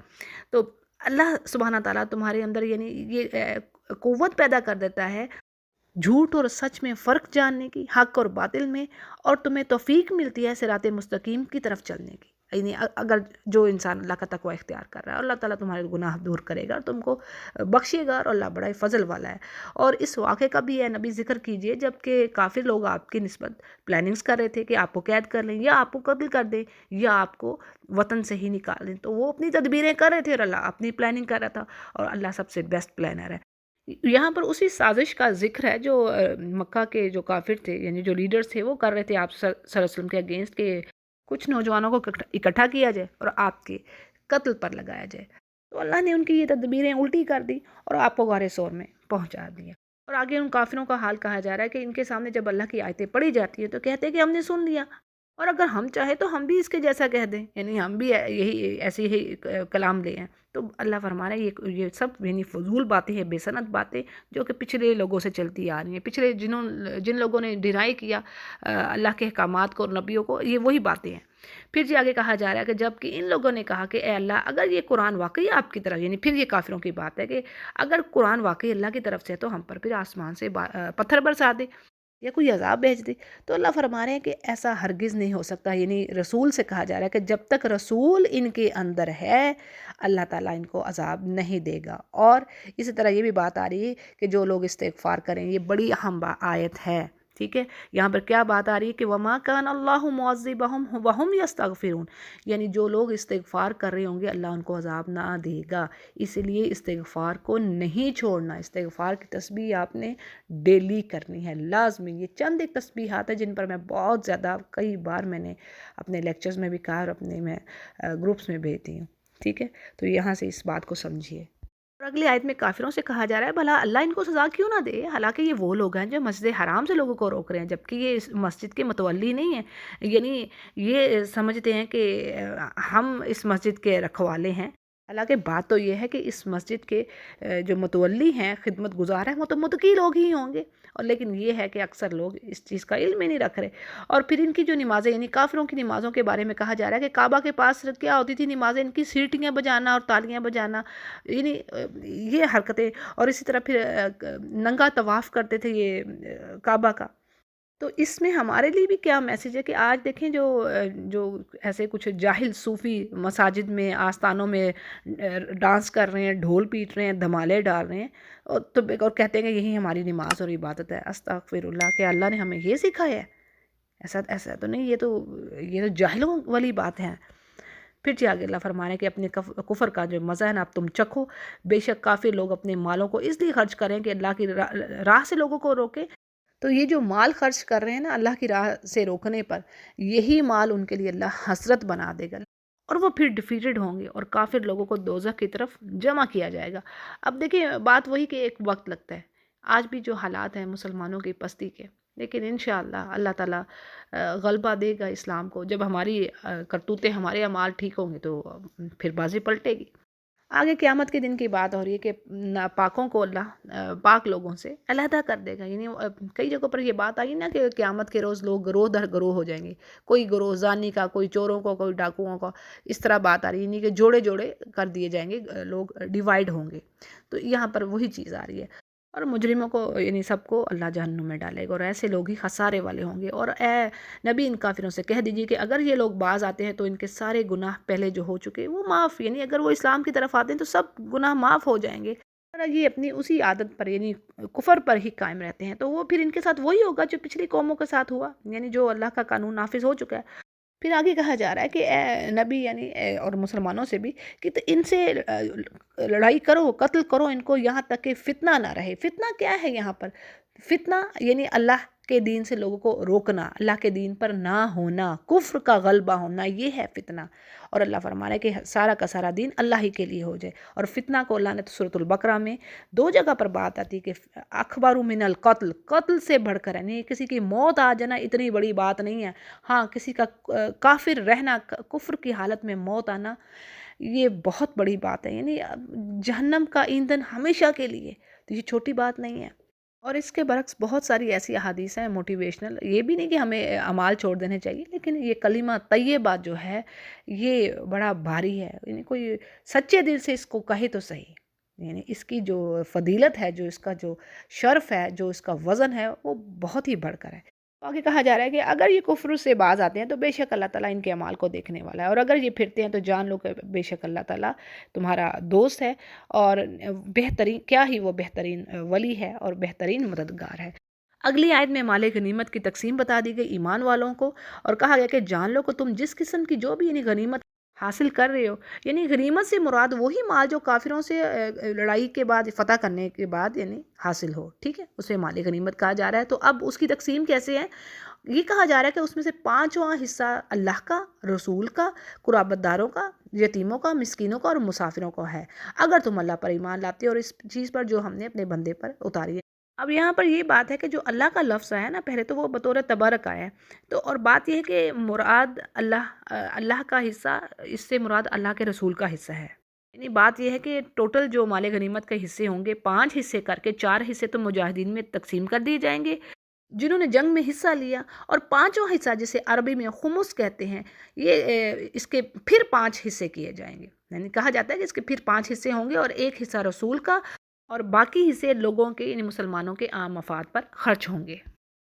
تو اللہ سبحانہ تعالیٰ تمہارے اندر یعنی یہ قوت پیدا کر دیتا ہے جھوٹ اور سچ میں فرق جاننے کی، حق اور باطل میں، اور تمہیں توفیق ملتی ہے صراط مستقیم کی طرف چلنے کی۔ یعنی اگر جو انسان اللہ کا تقوی اختیار کر رہا ہے، اللہ تعالیٰ تمہارے گناہ دور کرے گا اور تم کو بخشے گا، اور اللہ بڑا فضل والا ہے۔ اور اس واقعے کا بھی ہے نبی ذکر کیجئے، جب کہ کافر لوگ آپ کی نسبت پلاننگز کر رہے تھے کہ آپ کو قید کر لیں، یا آپ کو قتل کر دیں، یا آپ کو وطن سے ہی نکال دیں، تو وہ اپنی تدبیریں کر رہے تھے اور اللہ اپنی پلاننگ کر رہا تھا، اور اللہ سب سے بیسٹ پلانر ہے۔ یہاں پر اسی سازش کا ذکر ہے جو مکہ کے جو کافر تھے، یعنی جو لیڈرز تھے، وہ کر رہے تھے آپ صلی اللہ علیہ وسلم کے اگینسٹ کہ کچھ نوجوانوں کو اکٹھا کیا جائے اور آپ کے قتل پر لگایا جائے۔ تو اللہ نے ان کی یہ تدبیریں الٹی کر دی اور آپ کو غار ثور میں پہنچا دیا۔ اور آگے ان کافروں کا حال کہا جا رہا ہے کہ ان کے سامنے جب اللہ کی آیتیں پڑھی جاتی ہیں تو کہتے ہیں کہ ہم نے سن لیا، اور اگر ہم چاہے تو ہم بھی اس کے جیسا کہہ دیں، یعنی ہم بھی یہی ایسی ہی کلام لے ہیں۔ تو اللہ فرما رہا ہے یہ سب یعنی فضول باتیں ہیں، بے صنعت باتیں جو کہ پچھلے لوگوں سے چلتی آ رہی ہیں، پچھلے جن لوگوں نے ڈینائی کیا اللہ کے احکامات کو اور نبیوں کو، یہ وہی باتیں ہیں۔ پھر جی آگے کہا جا رہا ہے کہ جب کہ ان لوگوں نے کہا کہ اے اللہ اگر یہ قرآن واقعی آپ کی طرف، یعنی پھر یہ کافروں کی بات ہے کہ اگر قرآن واقعی اللہ کی طرف سے تو ہم پر پھر آسمان سے پتھر برسا دے یا کوئی عذاب بھیج دے۔ تو اللہ فرما رہے ہیں کہ ایسا ہرگز نہیں ہو سکتا، یعنی رسول سے کہا جا رہا ہے کہ جب تک رسول ان کے اندر ہے اللہ تعالیٰ ان کو عذاب نہیں دے گا۔ اور اسی طرح یہ بھی بات آ رہی ہے کہ جو لوگ استغفار کریں، یہ بڑی اہم آیت ہے، ٹھیک ہے۔ یہاں پر کیا بات آ رہی ہے کہ وَمَا كَانَ اللَّهُ مُعَذِّبَهُمْ وَهُمْ يَسْتَغْفِرُونَ، یعنی جو لوگ استغفار کر رہے ہوں گے اللہ ان کو عذاب نہ دے گا، اس لیے استغفار کو نہیں چھوڑنا۔ استغفار کی تسبیح آپ نے ڈیلی کرنی ہے، لازمی۔ یہ چند ایک تسبیحات ہیں جن پر میں بہت زیادہ کئی بار میں نے اپنے لیکچرز میں بھی کہا اور اپنے میں گروپس میں بھیجتی ہوں، ٹھیک ہے۔ تو یہاں سے اس بات کو سمجھیے۔ اور اگلی آیت میں کافروں سے کہا جا رہا ہے بھلا اللہ ان کو سزا کیوں نہ دے، حالانکہ یہ وہ لوگ ہیں جو مسجد حرام سے لوگوں کو روک رہے ہیں، جبکہ یہ اس مسجد کے متولی نہیں ہیں، یعنی یہ سمجھتے ہیں کہ ہم اس مسجد کے رکھوالے ہیں۔ حالانکہ بات تو یہ ہے کہ اس مسجد کے جو متولی ہیں، خدمت گزار ہیں، وہ تو متقی لوگ ہی ہوں گے، اور لیکن یہ ہے کہ اکثر لوگ اس چیز کا علم ہی نہیں رکھ رہے۔ اور پھر ان کی جو نمازیں، یعنی کافروں کی نمازوں کے بارے میں کہا جا رہا ہے کہ کعبہ کے پاس کیا ہوتی تھی نمازیں، ان کی سیٹیاں بجانا اور تالیاں بجانا، یعنی یہ حرکتیں، اور اسی طرح پھر ننگا طواف کرتے تھے یہ کعبہ کا۔ تو اس میں ہمارے لیے بھی کیا میسیج ہے کہ آج دیکھیں جو ایسے کچھ جاہل صوفی مساجد میں آستانوں میں ڈانس کر رہے ہیں، ڈھول پیٹ رہے ہیں، دھمالے ڈال رہے ہیں، اور کہتے ہیں کہ یہی ہماری نماز اور عبادت ہے۔ استغفر اللہ، کہ اللہ نے ہمیں یہ سکھایا ہے؟ ایسا تو نہیں، یہ تو جاہلوں والی بات ہے۔ پھر جی آگے اللہ فرما رہے ہیں کہ اپنے کفر کا جو مزہ ہے نا اب تم چکھو، بے شک کافر لوگ اپنے مالوں کو اس لیے خرچ کریں کہ اللہ کی راہ سے لوگوں کو روکے۔ تو یہ جو مال خرچ کر رہے ہیں نا اللہ کی راہ سے روکنے پر، یہی مال ان کے لیے اللہ حسرت بنا دے گا، اور وہ پھر ڈیفیٹڈ ہوں گے اور کافر لوگوں کو دوزخ کی طرف جمع کیا جائے گا۔ اب دیکھیں بات وہی کہ ایک وقت لگتا ہے، آج بھی جو حالات ہیں مسلمانوں کی پستی کے، لیکن انشاءاللہ اللہ تعالیٰ غلبہ دے گا اسلام کو۔ جب ہماری کرتوتیں، ہمارے اعمال ٹھیک ہوں گے تو پھر بازی پلٹے گی۔ آگے قیامت کے دن کی بات ہو رہی ہے کہ ناپاکوں کو اللہ پاک لوگوں سے علیحدہ کر دے گا، یعنی کئی جگہوں پر یہ بات آئی نا کہ قیامت کے روز لوگ گروہ در گروہ ہو جائیں گے، کوئی گروہ زانی کا، کوئی چوروں کا، کوئی ڈاکوؤں کا، اس طرح بات آ رہی ہے، یعنی کہ جوڑے جوڑے کر دیے جائیں گے، لوگ ڈیوائیڈ ہوں گے۔ تو یہاں پر وہی چیز آ رہی ہے، اور مجرموں کو یعنی سب کو اللہ جہنم میں ڈالے گا، اور ایسے لوگ ہی خسارے والے ہوں گے۔ اور اے نبی ان کافروں سے کہہ دیجیے کہ اگر یہ لوگ باز آتے ہیں تو ان کے سارے گناہ پہلے جو ہو چکے وہ معاف، یعنی اگر وہ اسلام کی طرف آتے ہیں تو سب گناہ معاف ہو جائیں گے۔ اور یہ اپنی اسی عادت پر یعنی کفر پر ہی قائم رہتے ہیں تو وہ پھر ان کے ساتھ وہی ہوگا جو پچھلی قوموں کے ساتھ ہوا، یعنی جو اللہ کا قانون نافذ ہو چکا ہے۔ پھر آگے کہا جا رہا ہے کہ اے نبی یعنی اور مسلمانوں سے بھی کہ ان سے لڑائی کرو، قتل کرو ان کو، یہاں تک کہ فتنہ نہ رہے۔ فتنہ کیا ہے یہاں پر؟ فتنہ یعنی اللہ کے دین سے لوگوں کو روکنا، اللہ کے دین پر نہ ہونا، کفر کا غلبہ ہونا، یہ ہے فتنہ۔ اور اللہ فرما رہا ہے کہ سارا کا سارا دین اللہ ہی کے لیے ہو جائے۔ اور فتنہ کو اللہ نے سورۃ البقرہ میں 2 جگہ پر بات آتی ہے کہ اکبر من القتل، قتل سے بڑھ کر ہے، نہیں کسی کی موت آ جانا اتنی بڑی بات نہیں ہے، ہاں کسی کا کافر رہنا، کفر کی حالت میں موت آنا، یہ بہت بڑی بات ہے، یعنی جہنم کا ایندھن ہمیشہ کے لیے، تو یہ چھوٹی بات نہیں ہے۔ اور اس کے برعکس بہت ساری ایسی احادیث ہیں موٹیویشنل، یہ بھی نہیں کہ ہمیں اعمال چھوڑ دینے چاہیے، لیکن یہ کلمہ طیبہ جو ہے یہ بڑا بھاری ہے، یعنی کوئی سچے دل سے اس کو کہے تو صحیح، یعنی اس کی جو فضیلت ہے، جو اس کا جو شرف ہے، جو اس کا وزن ہے، وہ بہت ہی بڑھ کر ہے۔ آگے کہا جا رہا ہے کہ اگر یہ کفر سے باز آتے ہیں تو بے شک اللہ تعالیٰ ان کے اعمال کو دیکھنے والا ہے، اور اگر یہ پھرتے ہیں تو جان لو کہ بے شک اللہ تعالیٰ تمہارا دوست ہے، اور بہترین کیا ہی وہ بہترین ولی ہے اور بہترین مددگار ہے۔ اگلی آیت میں مال غنیمت کی تقسیم بتا دی گئی ایمان والوں کو، اور کہا گیا کہ جان لو کہ تم جس قسم کی جو بھی یعنی غنیمت حاصل کر رہے ہو، یعنی غنیمت سے مراد وہی مال جو کافروں سے لڑائی کے بعد فتح کرنے کے بعد یعنی حاصل ہو، ٹھیک ہے، اسے مال غنیمت کہا جا رہا ہے۔ تو اب اس کی تقسیم کیسے ہے؟ یہ کہا جا رہا ہے کہ اس میں سے 5واں حصہ اللہ کا، رسول کا، قرابت داروں کا، یتیموں کا، مسکینوں کا اور مسافروں کا ہے، اگر تم اللہ پر ایمان لاتے ہو اور اس چیز پر جو ہم نے اپنے بندے پر اتاری ہے۔ اب یہاں پر یہ بات ہے کہ جو اللہ کا لفظ ہے نا، پہلے تو وہ بطور تبارک آیا ہے، تو اور بات یہ ہے کہ مراد اللہ کا حصہ، اس سے مراد اللہ کے رسول کا حصہ ہے۔ یعنی بات یہ ہے کہ ٹوٹل جو مال غنیمت کے حصے ہوں گے، 5 حصے کر کے 4 حصے تو مجاہدین میں تقسیم کر دیے جائیں گے جنہوں نے جنگ میں حصہ لیا، اور 5واں حصہ جسے عربی میں خمس کہتے ہیں، یہ اس کے پھر 5 حصے کیے جائیں گے، یعنی کہا جاتا ہے کہ اس کے پھر 5 حصے ہوں گے اور 1 حصہ رسول کا، اور باقی حصے لوگوں کے یعنی مسلمانوں کے عام مفاد پر خرچ ہوں گے۔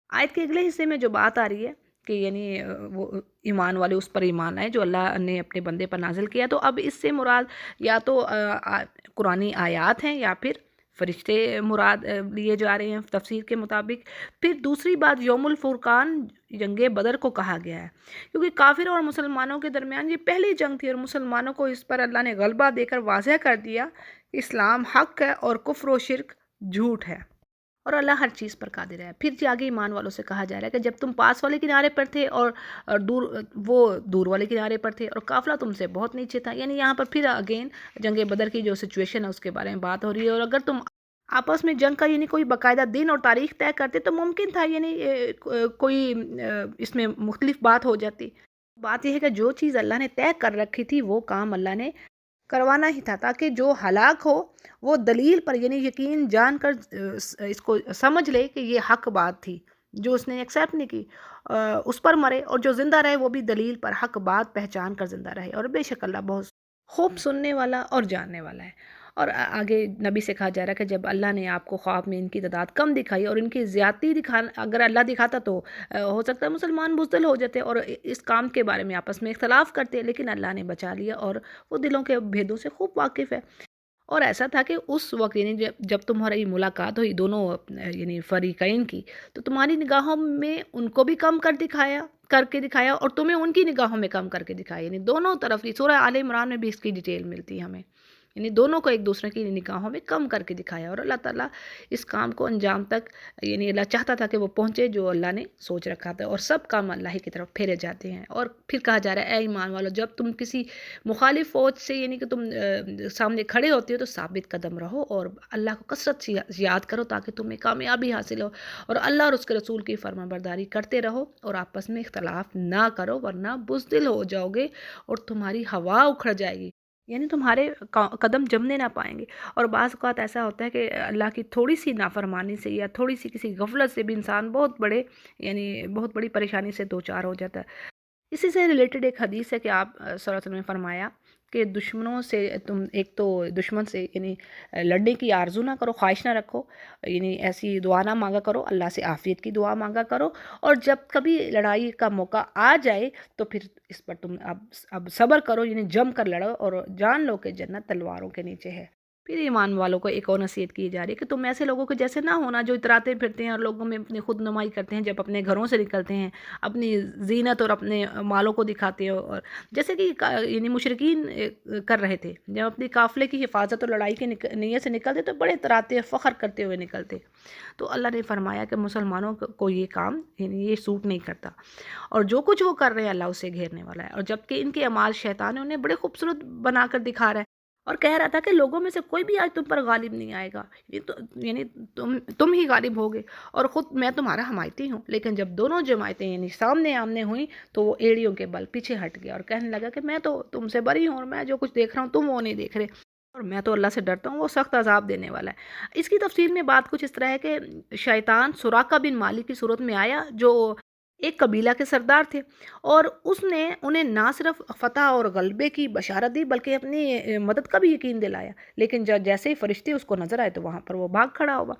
آیت کے اگلے حصے میں جو بات آ رہی ہے کہ یعنی وہ ایمان والے اس پر ایمان آئے جو اللہ نے اپنے بندے پر نازل کیا، تو اب اس سے مراد یا تو قرآنی آیات ہیں یا پھر فرشتے مراد لیے جا رہے ہیں تفسیر کے مطابق۔ پھر دوسری بات یوم الفرقان، جنگ بدر کو کہا گیا ہے، کیونکہ کافر اور مسلمانوں کے درمیان یہ پہلی جنگ تھی، اور مسلمانوں کو اس پر اللہ نے غلبہ دے کر واضح کر دیا اسلام حق ہے اور کفر و شرک جھوٹ ہے، اور اللہ ہر چیز پر قادر ہے۔ پھر جی آگے ایمان والوں سے کہا جا رہا ہے کہ جب تم پاس والے کنارے پر تھے اور دور والے کنارے پر تھے، اور قافلہ تم سے بہت نیچے تھا، یعنی یہاں پر پھر اگین جنگ بدر کی جو سچویشن ہے اس کے بارے میں بات ہو رہی ہے، اور اگر تم آپس میں جنگ کا یعنی کوئی باقاعدہ دن اور تاریخ طے کرتے تو ممکن تھا یعنی کوئی اس میں مختلف بات ہو جاتی۔ بات یہ ہے کہ جو چیز اللہ نے طے کر رکھی تھی وہ کام اللہ نے کروانا ہی تھا، تاکہ جو ہلاک ہو وہ دلیل پر یعنی یقین جان کر اس کو سمجھ لے کہ یہ حق بات تھی، جو اس نے ایکسیپٹ نہیں کی اس پر مرے، اور جو زندہ رہے وہ بھی دلیل پر حق بات پہچان کر زندہ رہے، اور بے شک اللہ بہت خوب سننے والا اور جاننے والا ہے۔ اور آگے نبی سے کہا جا رہا ہے کہ جب اللہ نے آپ کو خواب میں ان کی تعداد کم دکھائی اور ان کی زیادتی اگر اللہ دکھاتا تو ہو سکتا ہے مسلمان بزدل ہو جاتے اور اس کام کے بارے میں آپس میں اختلاف کرتے، لیکن اللہ نے بچا لیا اور وہ دلوں کے بھیدوں سے خوب واقف ہے۔ اور ایسا تھا کہ اس وقت یعنی جب تمہاری ملاقات ہوئی دونوں یعنی فریقین کی، تو تمہاری نگاہوں میں ان کو بھی کم کر کے دکھایا اور تمہیں ان کی نگاہوں میں کم کر کے دکھایا، یعنی دونوں طرف کی سورہ آل عمران میں بھی اس کی ڈیٹیل ملتی ہے ہمیں، یعنی دونوں کو ایک دوسرے کی نگاہوں میں کم کر کے دکھایا، اور اللہ تعالیٰ اس کام کو انجام تک یعنی اللہ چاہتا تھا کہ وہ پہنچے جو اللہ نے سوچ رکھا تھا، اور سب کام اللہ ہی کی طرف پھیرے جاتے ہیں۔ اور پھر کہا جا رہا ہے اے ایمان والو، جب تم کسی مخالف فوج سے یعنی کہ تم سامنے کھڑے ہوتے ہو تو ثابت قدم رہو اور اللہ کو کثرت سے یاد کرو تاکہ تمہیں کامیابی حاصل ہو، اور اللہ اور اس کے رسول کی فرما برداری کرتے رہو اور آپس میں اختلاف نہ کرو، ورنہ بزدل ہو جاؤ گے اور تمہاری ہوا اکھڑ جائے گی، یعنی تمہارے قدم جمنے نہ پائیں گے۔ اور بعض اوقات ایسا ہوتا ہے کہ اللہ کی تھوڑی سی نافرمانی سے یا تھوڑی سی کسی غفلت سے بھی انسان بہت بڑی پریشانی سے دوچار ہو جاتا ہے۔ اسی سے ریلیٹڈ ایک حدیث ہے کہ آپ صلی اللہ علیہ وسلم نے فرمایا کہ دشمنوں سے تم ایک تو دشمن سے یعنی لڑنے کی آرزو نہ کرو، خواہش نہ رکھو، یعنی ایسی دعا نہ مانگا کرو، اللہ سے عافیت کی دعا مانگا کرو، اور جب کبھی لڑائی کا موقع آ جائے تو پھر اس پر تم اب صبر کرو، یعنی جم کر لڑو اور جان لو کہ جنت تلواروں کے نیچے ہے۔ پھر ایمان والوں کو ایک اور نصیحت کی جا رہی ہے کہ تم ایسے لوگوں کے جیسے نہ ہونا جو اتراتے پھرتے ہیں اور لوگوں میں اپنی خود نمائی کرتے ہیں، جب اپنے گھروں سے نکلتے ہیں اپنی زینت اور اپنے مالوں کو دکھاتے ہیں، اور جیسے کہ یعنی مشرکین کر رہے تھے، جب اپنی قافلے کی حفاظت اور لڑائی کی نیت سے نکلتے تو بڑے اتراتے فخر کرتے ہوئے نکلتے، تو اللہ نے فرمایا کہ مسلمانوں کو یہ کام یعنی یہ سوٹ نہیں کرتا، اور جو کچھ وہ کر رہے ہیں اللہ اسے گھیرنے والا ہے، اور جبکہ ان کے اعمال شیطان انہیں بڑے خوبصورت بنا کر دکھا رہا ہے، اور کہہ رہا تھا کہ لوگوں میں سے کوئی بھی آج تم پر غالب نہیں آئے گا، یعنی تم ہی غالب ہوگے، اور خود میں تمہارا حمایتی ہوں۔ لیکن جب دونوں جماعتیں یعنی سامنے آمنے ہوئیں تو وہ ایڑیوں کے بل پیچھے ہٹ گیا اور کہنے لگا کہ میں تو تم سے بری ہوں، اور میں جو کچھ دیکھ رہا ہوں تم وہ نہیں دیکھ رہے، اور میں تو اللہ سے ڈرتا ہوں، وہ سخت عذاب دینے والا ہے۔ اس کی تفسیر میں بات کچھ اس طرح ہے کہ شیطان سراقہ بن مالک کی صورت میں آیا جو ایک قبیلہ کے سردار تھے، اور اس نے انہیں نہ صرف فتح اور غلبے کی بشارت دی بلکہ اپنی مدد کا بھی یقین دلایا، لیکن جیسے ہی فرشتے اس کو نظر آئے تو وہاں پر وہ بھاگ کھڑا ہوا۔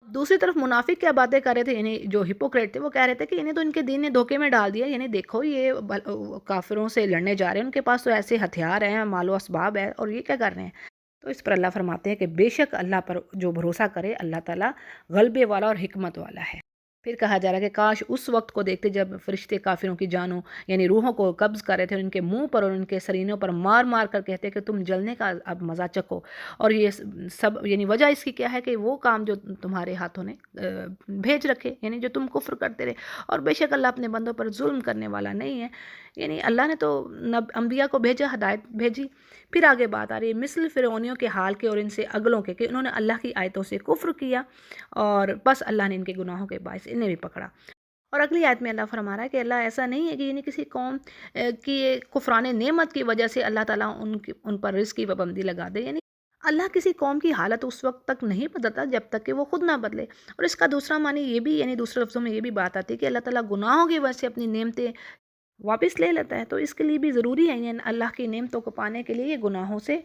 دوسری طرف منافق کیا باتیں کر رہے تھے، یعنی جو ہپوکریٹ تھے وہ کہہ رہے تھے کہ انہیں تو ان کے دین نے دھوکے میں ڈال دیا، یعنی دیکھو یہ کافروں سے لڑنے جا رہے ہیں، ان کے پاس تو ایسے ہتھیار ہیں، مال و اسباب ہے، اور یہ کیا کر رہے ہیں۔ تو اس پر اللہ فرماتے ہیں کہ بے شک اللہ پر جو بھروسہ کرے اللہ تعالیٰ غلبے والا اور حکمت والا ہے۔ پھر کہا جا رہا ہے کہ کاش اس وقت کو دیکھتے جب فرشتے کافروں کی جانوں یعنی روحوں کو قبض کر رہے تھے، ان کے منہ پر اور ان کے سرینوں پر مار مار کر کہتے کہ تم جلنے کا اب مزہ چکھو۔ اور یہ سب یعنی وجہ اس کی کیا ہے کہ وہ کام جو تمہارے ہاتھوں نے بھیج رکھے، یعنی جو تم کفر کرتے رہے۔ اور بے شک اللہ اپنے بندوں پر ظلم کرنے والا نہیں ہے، یعنی اللہ نے تو انبیاء کو بھیجا، ہدایت بھیجی۔ پھر آگے بات آ رہی ہے مثل فرعونیوں کے حال کے اور ان سے اگلوں کے، کہ انہوں نے اللہ کی آیتوں سے کفر کیا اور بس اللہ نے ان کے گناہوں کے باعث انہیں بھی پکڑا۔ اور اگلی آیت میں اللہ فرما رہا ہے کہ اللہ ایسا نہیں ہے کہ یعنی کسی قوم کی کفران نعمت کی وجہ سے اللہ تعالیٰ ان پر رزق کی پابندی لگا دے، یعنی اللہ کسی قوم کی حالت اس وقت تک نہیں بدلتا جب تک کہ وہ خود نہ بدلے۔ اور اس کا دوسرا معنی یہ بھی، یعنی دوسرے لفظوں میں یہ بھی بات آتی ہے کہ اللہ تعالیٰ گناہوں کی وجہ سے اپنی نعمتیں واپس لے لیتا ہے، تو اس کے لیے بھی ضروری ہے یعنی اللہ کی نعمتوں کو پانے کے لیے یہ گناہوں سے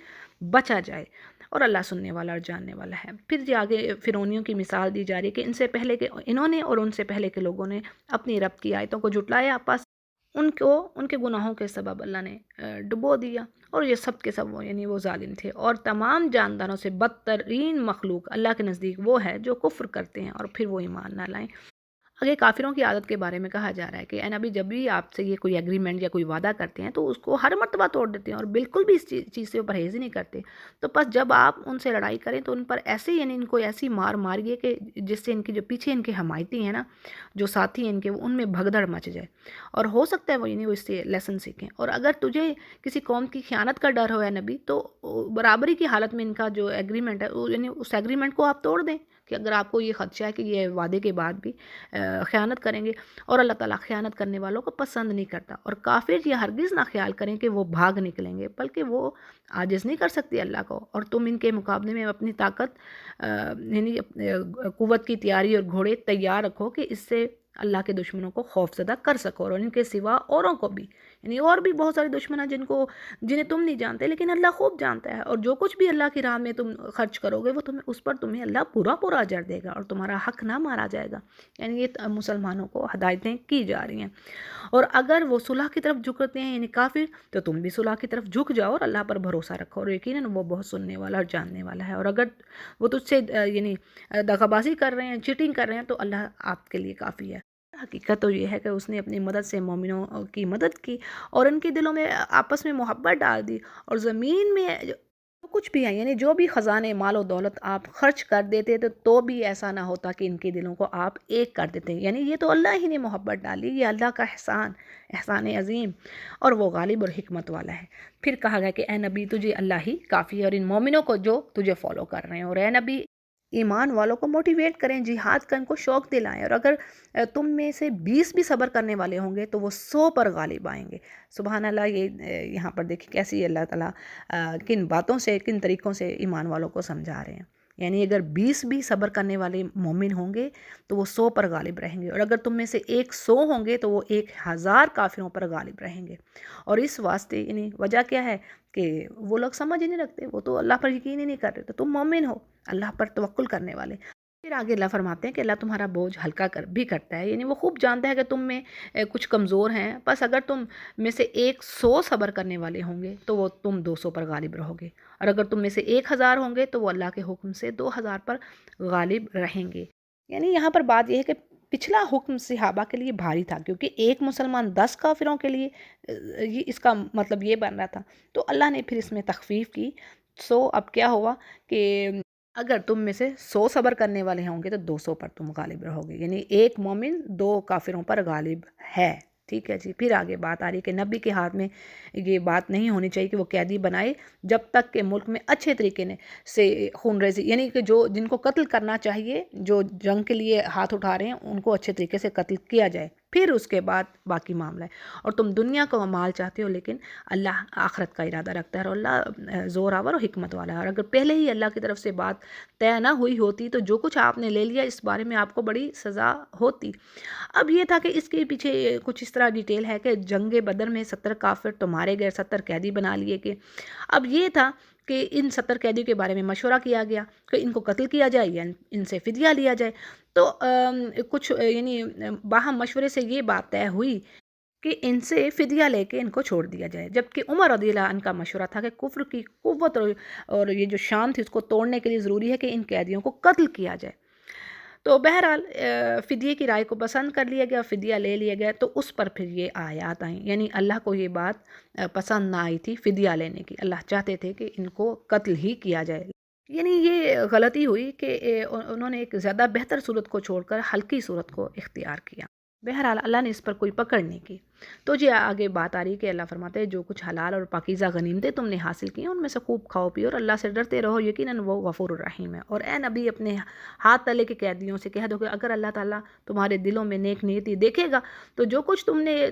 بچا جائے، اور اللہ سننے والا اور جاننے والا ہے۔ پھر جو آگے فرعونیوں کی مثال دی جا رہی ہے کہ ان سے پہلے کے انہوں نے اور ان سے پہلے کے لوگوں نے اپنی رب کی آیتوں کو جھٹلایا، پس ان کو ان کے گناہوں کے سبب اللہ نے ڈبو دیا، اور یہ سب کے سب یعنی وہ ظالم تھے۔ اور تمام جانداروں سے بدترین مخلوق اللہ کے نزدیک وہ ہے جو کفر کرتے ہیں اور پھر وہ ایمان نہ لائیں۔ اگر کافروں کی عادت کے بارے میں کہا جا رہا ہے کہ اے نبی جب بھی آپ سے یہ کوئی ایگریمنٹ یا کوئی وعدہ کرتے ہیں تو اس کو ہر مرتبہ توڑ دیتے ہیں اور بالکل بھی اس چیز سے پرہیز ہی نہیں کرتے۔ تو پس جب آپ ان سے لڑائی کریں تو ان پر ایسے یعنی ان کو ایسی مار ماریے کہ جس سے ان کی جو پیچھے ان کے حمایتی ہیں نا، جو ساتھی ہیں ان کے، ان میں بھگدڑ مچ جائے، اور ہو سکتا ہے وہ یعنی وہ اس سے لیسن سیکھیں۔ اور اگر تجھے کسی قوم کی خیانت کا ڈر ہو اے نبی، تو برابری کی حالت میں ان کا جو ایگریمنٹ ہے یعنی اس ایگریمنٹ کو آپ توڑ دیں، کہ اگر آپ کو یہ خدشہ ہے کہ یہ وعدے کے بعد بھی خیانت کریں گے، اور اللہ تعالیٰ خیانت کرنے والوں کو پسند نہیں کرتا۔ اور کافر یہ ہرگز نہ خیال کریں کہ وہ بھاگ نکلیں گے، بلکہ وہ عاجز نہیں کر سکتے اللہ کو، اور تم ان کے مقابلے میں اپنی طاقت یعنی قوت کی تیاری اور گھوڑے تیار رکھو کہ اس سے اللہ کے دشمنوں کو خوف زدہ کر سکو، اور ان کے سوا اوروں کو بھی، یعنی اور بھی بہت سارے دشمن ہیں جنہیں تم نہیں جانتے لیکن اللہ خوب جانتا ہے۔ اور جو کچھ بھی اللہ کی راہ میں تم خرچ کرو گے وہ اس پر تمہیں اللہ پورا پورا اجر دے گا، اور تمہارا حق نہ مارا جائے گا۔ یعنی یہ مسلمانوں کو ہدایتیں کی جا رہی ہیں۔ اور اگر وہ صلح کی طرف جھکتے ہیں یعنی کافر، تو تم بھی صلح کی طرف جھک جاؤ اور اللہ پر بھروسہ رکھو، اور یقیناً وہ بہت سننے والا اور جاننے والا ہے۔ اور اگر وہ تجھ سے یعنی دغا بازی کر رہے ہیں، چیٹنگ کر رہے ہیں، تو اللہ آپ کے لیے کافی ہے۔ حقیقت تو یہ ہے کہ اس نے اپنی مدد سے مومنوں کی مدد کی اور ان کے دلوں میں آپس میں محبت ڈال دی، اور زمین میں جو کچھ بھی ہے یعنی جو بھی خزانے مال و دولت آپ خرچ کر دیتے تو بھی ایسا نہ ہوتا کہ ان کے دلوں کو آپ ایک کر دیتے، یعنی یہ تو اللہ ہی نے محبت ڈالی، یہ اللہ کا احسان عظیم، اور وہ غالب اور حکمت والا ہے۔ پھر کہا گیا کہ اے نبی تجھے اللہ ہی کافی ہے، اور ان مومنوں کو جو تجھے فالو کر رہے ہیں، اور اے نبی ایمان والوں کو موٹیویٹ کریں، جہاد کا ان کو شوق دلائیں، اور اگر تم میں سے 20 بھی صبر کرنے والے ہوں گے تو وہ 100 پر غالب آئیں گے۔ سبحان اللہ، یہ یہاں پر دیکھیں کیسی اللہ تعالیٰ کن باتوں سے، کن طریقوں سے ایمان والوں کو سمجھا رہے ہیں۔ یعنی اگر 20 بھی صبر کرنے والے مومن ہوں گے تو وہ 100 پر غالب رہیں گے، اور اگر تم میں سے 100 ہوں گے تو وہ 1000 کافروں پر غالب رہیں گے۔ اور اس واسطے یعنی وجہ کیا ہے کہ وہ لوگ سمجھ ہی نہیں رکھتے، وہ تو اللہ پر یقین ہی نہیں کر رہے، تو تم مومن ہو، اللہ پر توکل کرنے والے۔ پھر آگے اللہ فرماتے ہیں کہ اللہ تمہارا بوجھ ہلکا بھی کرتا ہے، یعنی وہ خوب جانتا ہے کہ تم میں کچھ کمزور ہیں، بس اگر تم میں سے 100 صبر کرنے والے ہوں گے تو وہ تم 200 پر غالب رہو گے، اور اگر تم میں سے 1000 ہوں گے تو وہ اللہ کے حکم سے 2000 پر غالب رہیں گے۔ یعنی یہاں پر بات یہ ہے کہ پچھلا حکم صحابہ کے لیے بھاری تھا، کیونکہ ایک مسلمان 10 کافروں کے لیے اس کا مطلب یہ بن رہا تھا، تو اللہ نے پھر اس میں تخفیف کی۔ اب کیا ہوا کہ اگر تم میں سے 100 صبر کرنے والے ہوں گے تو 200 پر تم غالب رہو گے، یعنی ایک مومن 2 کافروں پر غالب ہے۔ ٹھیک ہے جی۔ پھر آگے بات آ رہی ہے کہ نبی کے ہاتھ میں یہ بات نہیں ہونی چاہیے کہ وہ قیدی بنائے جب تک کہ ملک میں اچھے طریقے سے خون ریزی، یعنی کہ جن کو قتل کرنا چاہیے، جو جنگ کے لیے ہاتھ اٹھا رہے ہیں، ان کو اچھے طریقے سے قتل کیا جائے، پھر اس کے بعد باقی معاملہ ہے۔ اور تم دنیا کا مال چاہتے ہو لیکن اللہ آخرت کا ارادہ رکھتا ہے، اور اللہ زور آور اور حکمت والا ہے۔ اور اگر پہلے ہی اللہ کی طرف سے بات طے نہ ہوئی ہوتی تو جو کچھ آپ نے لے لیا اس بارے میں آپ کو بڑی سزا ہوتی۔ اب یہ تھا کہ اس کے پیچھے کچھ اس طرح ڈیٹیل ہے کہ جنگ بدر میں 70 کافر تو مارے گئے، 70 قیدی بنا لیے گئے۔ اب یہ تھا کہ ان 70 قیدیوں کے بارے میں مشورہ کیا گیا کہ ان کو قتل کیا جائے یا ان سے فدیہ لیا جائے، تو کچھ یعنی باہم مشورے سے یہ بات طے ہوئی کہ ان سے فدیہ لے کے ان کو چھوڑ دیا جائے، جبکہ عمر رضی اللہ عنہ کا مشورہ تھا کہ کفر کی قوت اور یہ جو شان تھی اس کو توڑنے کے لیے ضروری ہے کہ ان قیدیوں کو قتل کیا جائے۔ تو بہرحال فدیے کی رائے کو پسند کر لیا گیا، فدیہ لے لیا گیا، تو اس پر پھر یہ آیات آئیں، یعنی اللہ کو یہ بات پسند نہ آئی تھی فدیہ لینے کی، اللہ چاہتے تھے کہ ان کو قتل ہی کیا جائے، یعنی یہ غلطی ہوئی کہ انہوں نے ایک زیادہ بہتر صورت کو چھوڑ کر ہلکی صورت کو اختیار کیا۔ بہرحال اللہ نے اس پر کوئی پکڑ نہیں کی۔ تو جی آگے بات آ رہی کہ اللہ فرماتے ہیں جو کچھ حلال اور پاکیزہ غنیمتیں تم نے حاصل کی ہیں ان میں سے خوب کھاؤ پیو اور اللہ سے ڈرتے رہو، یقیناً وہ غفور الرحیم ہے۔ اور اے نبی اپنے ہاتھ تلے کے قیدیوں سے کہہ دو کہ اگر اللہ تعالیٰ تمہارے دلوں میں نیک نیتی دیکھے گا تو جو کچھ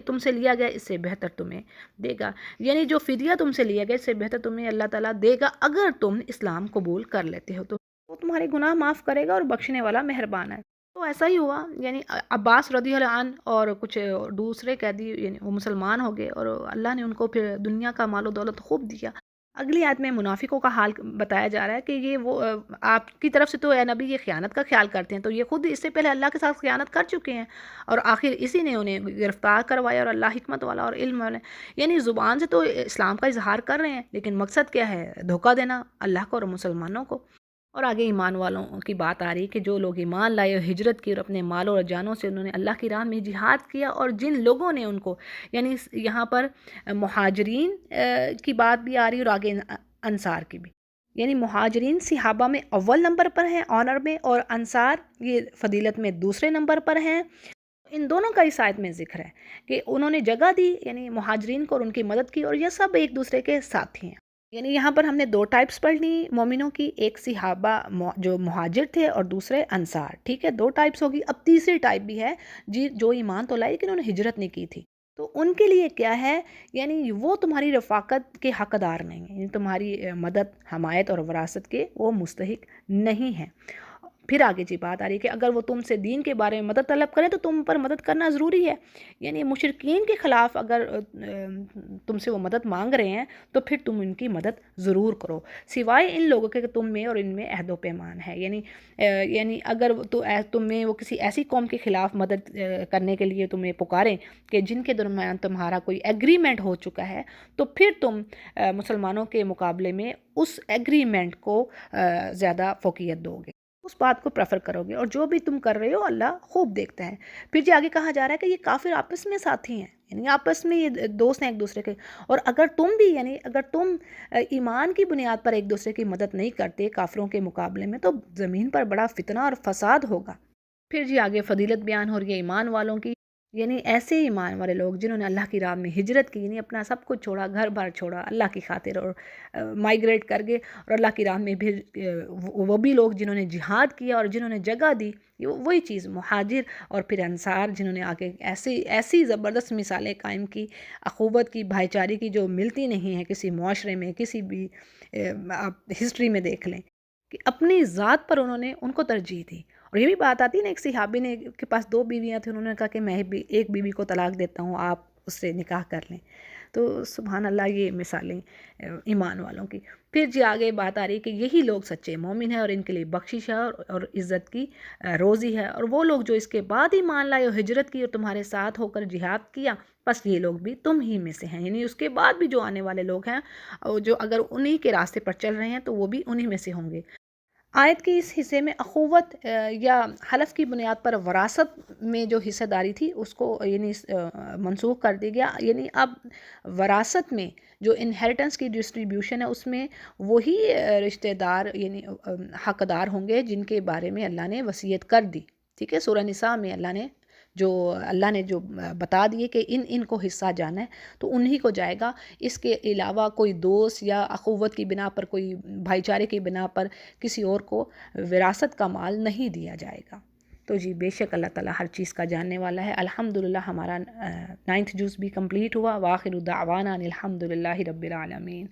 تم سے لیا گیا اس سے بہتر تمہیں دے گا، یعنی جو فدیہ تم سے لیا گیا اس سے بہتر تمہیں اللہ تعالیٰ دے گا اگر تم اسلام قبول کر لیتے ہو، تو وہ تمہارے گناہ معاف کرے گا اور بخشنے والا مہربان ہے۔ تو ایسا ہی ہوا، یعنی عباس رضی اللہ عنہ اور کچھ دوسرے قیدی یعنی وہ مسلمان ہو گئے اور اللہ نے ان کو پھر دنیا کا مال و دولت خوب دیا۔ اگلی آیت میں منافقوں کا حال بتایا جا رہا ہے کہ یہ وہ آپ کی طرف سے تو اے نبی یہ خیانت کا خیال کرتے ہیں، تو یہ خود اس سے پہلے اللہ کے ساتھ خیانت کر چکے ہیں اور آخر اسی نے انہیں گرفتار کروایا، اور اللہ حکمت والا اور علم والا، یعنی زبان سے تو اسلام کا اظہار کر رہے ہیں لیکن مقصد کیا ہے؟ دھوکہ دینا اللہ کو اور مسلمانوں کو۔ اور آگے ایمان والوں کی بات آ رہی کہ جو لوگ ایمان لائے اور ہجرت کی اور اپنے مالوں اور جانوں سے انہوں نے اللہ کی راہ میں جہاد کیا، اور جن لوگوں نے ان کو، یعنی یہاں پر مہاجرین کی بات بھی آ رہی اور آگے انصار کی بھی، یعنی مہاجرین صحابہ میں اول نمبر پر ہیں آنر میں، اور انصار یہ فضیلت میں دوسرے نمبر پر ہیں۔ ان دونوں کا اس آیت میں ذکر ہے کہ انہوں نے جگہ دی یعنی مہاجرین کو اور ان کی مدد کی، اور یہ سب ایک دوسرے کے ساتھی ہیں۔ یعنی یہاں پر ہم نے دو ٹائپس پڑھ لی مومنوں کی، ایک صحابہ جو مہاجر تھے اور دوسرے انصار، ٹھیک ہے، دو ٹائپس ہوگی۔ اب تیسری ٹائپ بھی ہے جی جو ایمان تو لائی لیکن انہوں نے ہجرت نہیں کی تھی، تو ان کے لیے کیا ہے؟ یعنی وہ تمہاری رفاقت کے حقدار نہیں ہیں، یعنی تمہاری مدد، حمایت اور وراثت کے وہ مستحق نہیں ہیں۔ پھر آگے جی بات آ رہی ہے کہ اگر وہ تم سے دین کے بارے میں مدد طلب کریں تو تم پر مدد کرنا ضروری ہے، یعنی مشرکین کے خلاف اگر تم سے وہ مدد مانگ رہے ہیں تو پھر تم ان کی مدد ضرور کرو، سوائے ان لوگوں کے کہ تم میں اور ان میں عہد و پیمان ہے، یعنی اگر تم میں وہ کسی ایسی قوم کے خلاف مدد کرنے کے لیے تمہیں پکاریں کہ جن کے درمیان تمہارا کوئی ایگریمنٹ ہو چکا ہے، تو پھر تم مسلمانوں کے مقابلے میں اس ایگریمنٹ کو زیادہ فوقیت دو گے، اس بات کو پریفر کرو گے، اور جو بھی تم کر رہے ہو اللہ خوب دیکھتا ہے۔ پھر جی آگے کہا جا رہا ہے کہ یہ کافر آپس میں ساتھی ہیں، یعنی آپس میں یہ دوست ہیں ایک دوسرے کے، اور اگر تم بھی یعنی اگر تم ایمان کی بنیاد پر ایک دوسرے کی مدد نہیں کرتے کافروں کے مقابلے میں تو زمین پر بڑا فتنہ اور فساد ہوگا۔ پھر جی آگے فضیلت بیان ہو رہی ہے ایمان والوں کی، یعنی ایسے ایمان والے لوگ جنہوں نے اللہ کی راہ میں ہجرت کی، یعنی اپنا سب کچھ چھوڑا، گھر بار چھوڑا اللہ کی خاطر، اور مائیگریٹ کر گئے اور اللہ کی راہ میں بھی وہ بھی لوگ جنہوں نے جہاد کیا اور جنہوں نے جگہ دی، وہی چیز مہاجر اور پھر انصار جنہوں نے آگے ایسی زبردست مثالیں قائم کی، اخوت کی، بھائی چارے کی، جو ملتی نہیں ہیں کسی معاشرے میں، کسی بھی آپ ہسٹری میں دیکھ لیں کہ اپنی ذات پر انہوں نے ان کو ترجیح دی۔ اور یہ بھی بات آتی ہے نا، ایک صحابی نے کے پاس 2 بیویاں تھیں، انہوں نے کہا کہ میں بھی ایک بیوی کو طلاق دیتا ہوں، آپ اس سے نکاح کر لیں۔ تو سبحان اللہ، یہ مثالیں ایمان والوں کی۔ پھر جی آگے بات آ رہی ہے کہ یہی لوگ سچے مومن ہیں اور ان کے لیے بخشش ہے اور عزت کی روزی ہے، اور وہ لوگ جو اس کے بعد ایمان لائے اور ہجرت کی اور تمہارے ساتھ ہو کر جہاد کیا، بس یہ لوگ بھی تم ہی میں سے ہیں، یعنی اس کے بعد بھی جو آنے والے لوگ ہیں جو اگر انہی کے راستے پر چل رہے ہیں تو وہ بھی انہی میں سے ہوں گے۔ آیت کے اس حصے میں اخوت یا حلف کی بنیاد پر وراثت میں جو حصہ داری تھی اس کو یعنی منسوخ کر دیا گیا، یعنی اب وراثت میں جو انہیریٹنس کی ڈسٹریبیوشن ہے اس میں وہی رشتہ دار یعنی حقدار ہوں گے جن کے بارے میں اللہ نے وصیت کر دی، ٹھیک ہے، سورہ نساء میں اللہ نے جو بتا دیے کہ ان کو حصہ جانا ہے تو انہی کو جائے گا، اس کے علاوہ کوئی دوست یا اخوت کی بنا پر، کوئی بھائی چارے کی بنا پر کسی اور کو وراثت کا مال نہیں دیا جائے گا۔ تو جی بے شک اللہ تعالیٰ ہر چیز کا جاننے والا ہے۔ الحمدللہ ہمارا 9th جز بھی کمپلیٹ ہوا۔ وآخر دعوانا الحمدللہ رب العالمین۔